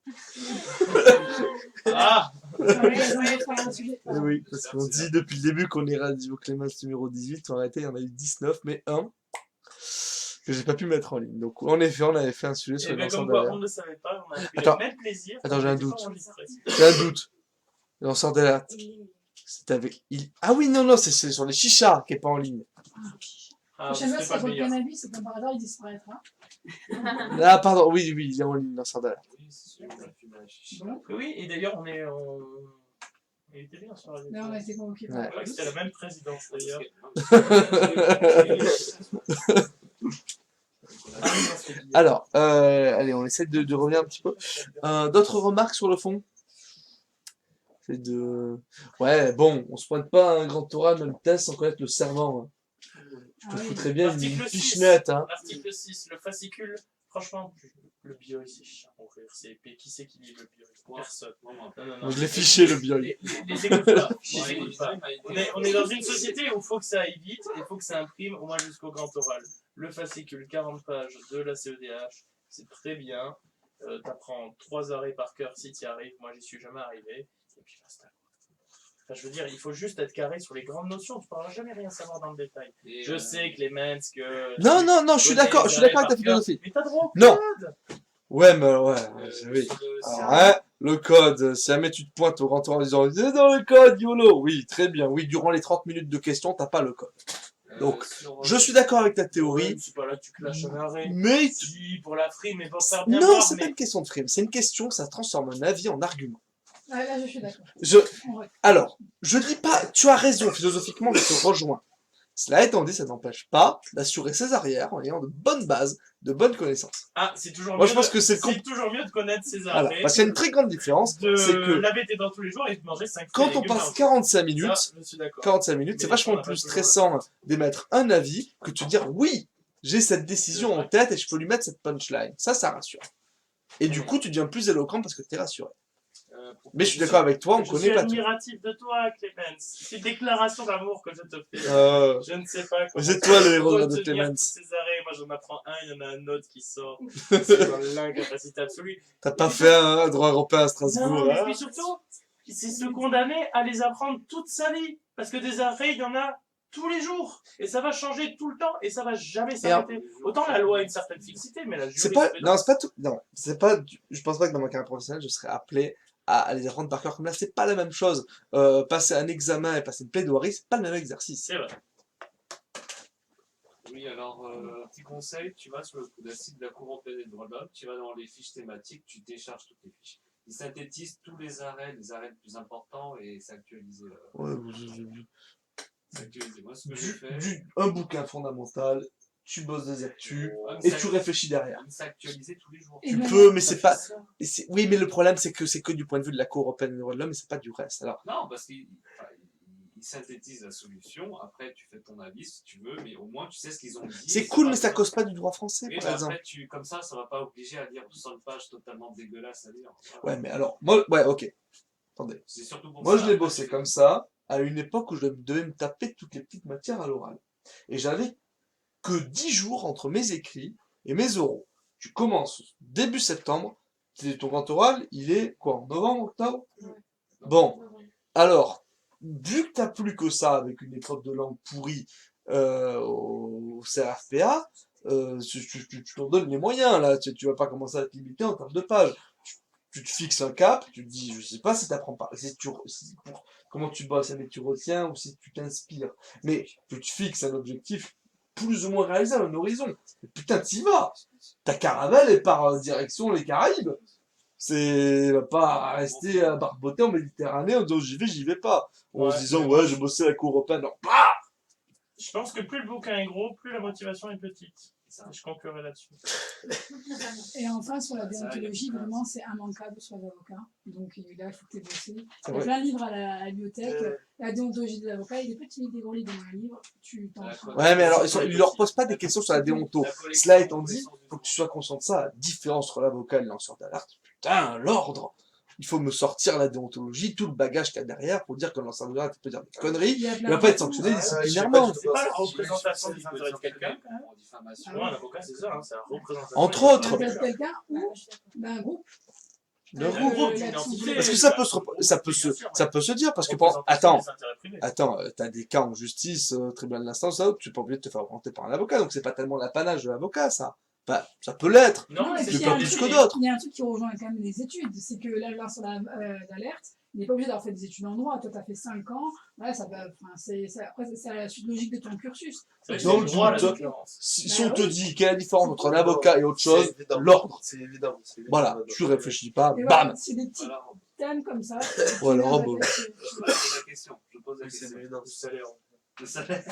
Ah Et oui, parce qu'on dit depuis le début qu'on est Radio Clémence numéro 18, en réalité il y en a eu 19, mais un que j'ai pas pu mettre en ligne. Donc en effet, on avait fait un sujet sur Et les bien lanceurs comme quoi, d'alerte. on ne le savait pas, on a pris Attends. le même plaisir. Attends, j'ai un on était doute. pas enregistré. J'ai un doute. Les lanceurs d'alerte. C'est avec... Ah oui, non, c'est sur les chichas qui est pas en ligne. Ah, Prochaine fois, c'était c'est pas le sur le meilleur. cannabis, c'est comme par hasard, il disparaîtra. Ah pardon, oui, il est en ligne, lanceur d'alerte. Oui, c'est sûr, on a fumé un chicha. Bon. Oui, et d'ailleurs, il était bien sur Radio Là, on a Clément. été convoqués. Ouais. Ouais, c'était la même présidence d'ailleurs. Alors, allez, on essaie de revenir un petit peu. D'autres remarques sur le fond? C'est de... Ouais, bon, on se pointe pas à un grand oral, même test, sans connaître le serment. Hein. Je te Ah oui. foutrais bien une L'article 6, pichenette, hein. L'article 6, le fascicule, franchement, le bio, c'est chiant. Qui c'est qui lit le bio? Personne. Non, non. Je l'ai fiché, le bio. Les écoute pas. Les écoute pas. On est dans une société où il faut que ça aille vite et il faut que ça imprime au moins jusqu'au grand oral. Le fascicule, 40 pages de la CEDH, c'est très bien. T'apprends 3 arrêts par cœur si t'y arrives. Moi, j'y suis jamais arrivé. Et puis basta. Enfin, je veux dire, il faut juste être carré sur les grandes notions. Tu ne pourras jamais rien savoir dans le détail. Je sais, Clémence, que... Non, je suis d'accord avec ta philosophie. Mais t'as droit au Non. code. Ouais, mais ouais, oui. Alors, hein, le code, si jamais tu te pointes au grand oral en disant c'est dans le code, YOLO. Oui, très bien. Oui, durant les 30 minutes de questions, t'as pas le code. Donc, je suis d'accord avec ta théorie. C'est pas là que tu clashes un arrêt. Mais... Si, pour la frime, mais pour faire bien Non, voir, c'est mais... pas une question de frime. C'est une question, ça transforme un avis en argument. Ah, là, je suis d'accord. Ouais. Alors, je dis pas, tu as raison, philosophiquement, je te rejoins. Cela étant dit, ça n'empêche pas d'assurer ses arrières en ayant de bonnes bases, de bonnes connaissances. Ah, c'est toujours Moi, mieux je pense que c'est toujours mieux de connaître ses Voilà. arrêts. Parce qu'il y a une très grande différence, de c'est que laver tes dents tous les jours et de manger 5 quand on passe 45 minutes, Ça, je suis d'accord. 45 minutes, c'est Mais vachement on a pas plus toujours stressant d'émettre un avis que de te dire oui, j'ai cette décision en tête et je peux lui mettre cette punchline. Ça rassure. Et du coup, tu deviens plus éloquent parce que tu es rassuré. Mais je suis d'accord avec toi, on Je connaît suis pas tout. admiratif de toi, Clémence. C'est une déclaration d'amour que je te fais. Je ne sais pas comment. C'est toi le héros de retenir Clémence. tous ces arrêts. Moi, j'en apprends un, il y en a un autre qui sort. C'est dans l'incapacité absolue. T'as pas fait un droit européen à Strasbourg, Non, mais hein puis surtout, c'est se condamner à les apprendre toute sa vie. Parce que des arrêts, il y en a tous les jours. Et ça va changer tout le temps et ça va jamais s'arrêter. Autant la loi a une certaine fixité, mais la C'est pas, jurisprudence... non, c'est pas tout, non, c'est pas, je pense pas que dans ma carrière professionnelle, je serais appelé à les apprendre par cœur comme là, c'est pas la même chose. Passer un examen et passer une plaidoirie, c'est pas le même exercice. C'est vrai. Oui, alors, un petit conseil, tu vas sur le site de la Cour européenne des droits de l'homme, tu vas dans les fiches thématiques, tu télécharges toutes les fiches. Ils synthétisent tous les arrêts les plus importants et s'actualiser. Ouais, S'actualiser. Moi, ce que je fais... un bouquin fondamental, tu bosses des actus, Ouais, et tu réfléchis derrière. S'actualiser tous les jours. Tu peux, mais c'est pas, oui, mais le problème, c'est que du point de vue de la Cour européenne des droits de l'homme, et c'est pas du reste, alors. Non, parce qu'ils synthétisent la solution, après tu fais ton avis si tu veux, mais au moins tu sais ce qu'ils ont dit. C'est cool, mais ça cause pas du droit français, oui, par exemple. Après, comme ça va pas obliger à lire 100 pages totalement dégueulasses à lire. Ouais, mais alors, moi, ouais, ok. Attendez. C'est surtout pour moi, ça, je l'ai bossé comme ça, à une époque où je devais me taper toutes les petites matières à l'oral. Et j'avais que 10 jours entre mes écrits et mes oraux. Tu commences début septembre, ton grand oral, il est quoi, en novembre, octobre? Bon, alors, vu que t'as plus que ça avec une épreuve de langue pourrie au CRFPA, tu t'en donnes les moyens, là, tu vas pas commencer à te limiter en termes de pages. Tu te fixes un cap, tu te dis, je sais pas si t'apprends pas, comment tu bosses, mais tu retiens ou si tu t'inspires. Mais tu te fixes un objectif plus ou moins réalisable, un horizon. Et putain, t'y vas. Ta caravelle est par direction les Caraïbes. C'est va pas rester à barboter en Méditerranée en disant j'y vais pas. En se disant ouais, j'ai bossé à la Cour européenne. Non, bah Je pense que plus le bouquin est gros, plus la motivation est petite. Je conclurai là-dessus. Et enfin, sur la déontologie, vraiment, c'est immanquable sur les avocats. Donc là, il faut que tu aies bossé. Il y a plein de livres à la bibliothèque. La déontologie des avocats, il y a des petits gros livres dans un livre. Tu t'en ouais, mais alors, ils leur posent pas des questions sur la déonto. Cela étant dit, faut que tu sois conscient de ça. La différence entre l'avocat et le lanceur d'alerte, putain, l'ordre. Il faut me sortir la déontologie, tout le bagage qu'il y a derrière pour dire que le lanceur d'alerte peut dire des conneries. Il va pas être sanctionné disciplinairement. C'est pas la représentation des intérêts de quelqu'un. Pour un avocat, c'est ça, c'est la représentation. Entre autres. De quelqu'un ou d'un groupe. Le groupe. Parce que ça peut se dire, parce que attends, t'as des cas en justice, tribunal d'instance, tu n'es pas obligé de te faire représenter par un avocat, donc c'est pas tellement l'apanage de l'avocat, ça. Enfin, ça peut l'être, mais pas plus que d'autres. Il y a un truc qui rejoint quand même les études, c'est que là, le lanceur d'alerte, il n'est pas obligé d'avoir fait des études en droit. Toi, tu as fait 5 ans, voilà, c'est la suite logique de ton cursus. Dans le doute, si on te dit quelle est la différence entre un avocat et autre chose, l'ordre. C'est évident. Voilà, tu réfléchis pas, Et bam. voilà, c'est des petits thèmes comme ça. Voilà, bon. Je pose la question. Le salaire.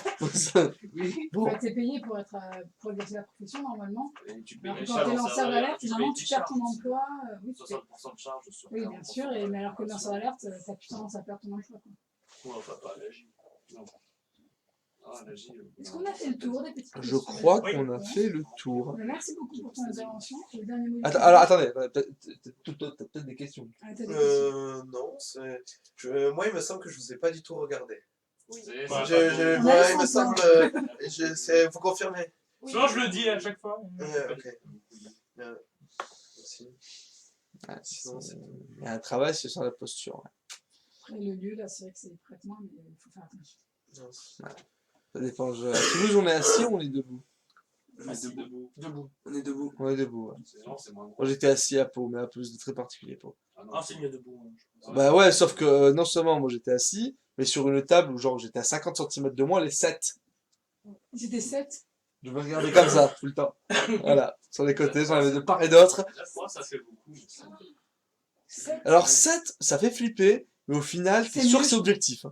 Oui. Bon. T'es payé pour exercer la profession normalement. Et tu Alors payes que quand t'es lanceur d'alerte, généralement tu perds ton emploi. Oui, 60% de charge sur oui, bien sûr, mais alors que lanceur d'alerte, t'as plus tendance à perdre ton emploi. Ouais, enfin pas à l'AJ. Non. Ah, l'AJ. Est-ce qu'on a fait le tour des petites questions? Je crois qu'on a fait le tour. Merci beaucoup pour ton intervention. Le dernier mot. Alors attendez, t'as peut-être des questions. Non, moi il me semble que je vous ai pas du tout regardé. Oui. Il me semble. Vous confirmez? Sinon, je le dis à chaque fois. Ok. Il y a un travail sur la posture. Après le lieu, là, c'est vrai que c'est prêtement, mais il faut faire attention. Ça dépend. À Toulouse, on est assis ou on est debout? On est debout. On est debout. On est debout. Moi, j'étais assis à Pau, mais à Toulouse, de très particulier Pau. Ah, c'est mieux debout. Bah ouais, sauf que non seulement moi j'étais assis, mais sur une table où genre j'étais à 50 cm de moi, les 7. C'était 7. Je me regardais comme ça, tout le temps. Voilà, sur les côtés, j'en avais de part et d'autre. ça fait beaucoup. Alors 7, ça fait flipper, mais au final, t'es sûr que c'est objectif.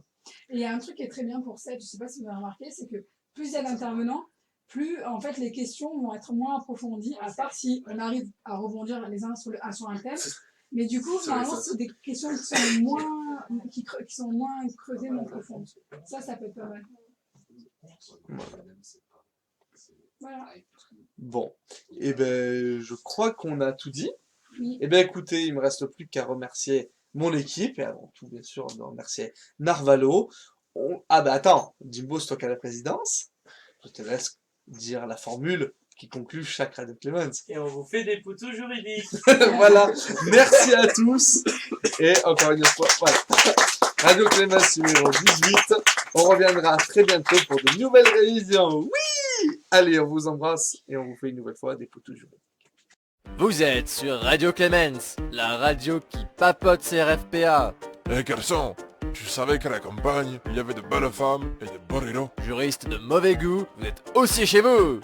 Et il y a un truc qui est très bien pour 7, je sais pas si vous avez remarqué, c'est que plus il y a d'intervenants, plus en fait les questions vont être moins approfondies, à part si on arrive à rebondir les uns sur un thème. Mais du coup, normalement, c'est des questions qui sont moins creusées, moins profondes. Ça peut être pas mal. Voilà. Bon, et ben je crois qu'on a tout dit. Oui. Et ben écoutez, il me reste plus qu'à remercier mon équipe, et avant tout, bien sûr, de remercier Narvalo. Ah ben attends, Jimbo, c'est toi qui as la présidence. Je te laisse dire la formule qui conclut chaque Radio Clemens. Et on vous fait des poutous juridiques. Voilà, merci à tous. Et encore une fois, voilà. Radio Clemens numéro 18. On reviendra très bientôt pour de nouvelles révisions. Oui! Allez, on vous embrasse et on vous fait une nouvelle fois des potos juridiques. Vous êtes sur Radio Clemens, la radio qui papote ses RFPA. Eh garçon, tu savais qu'à la campagne, il y avait de belles femmes et de beaux rideaux. Juriste de mauvais goût, vous êtes aussi chez vous.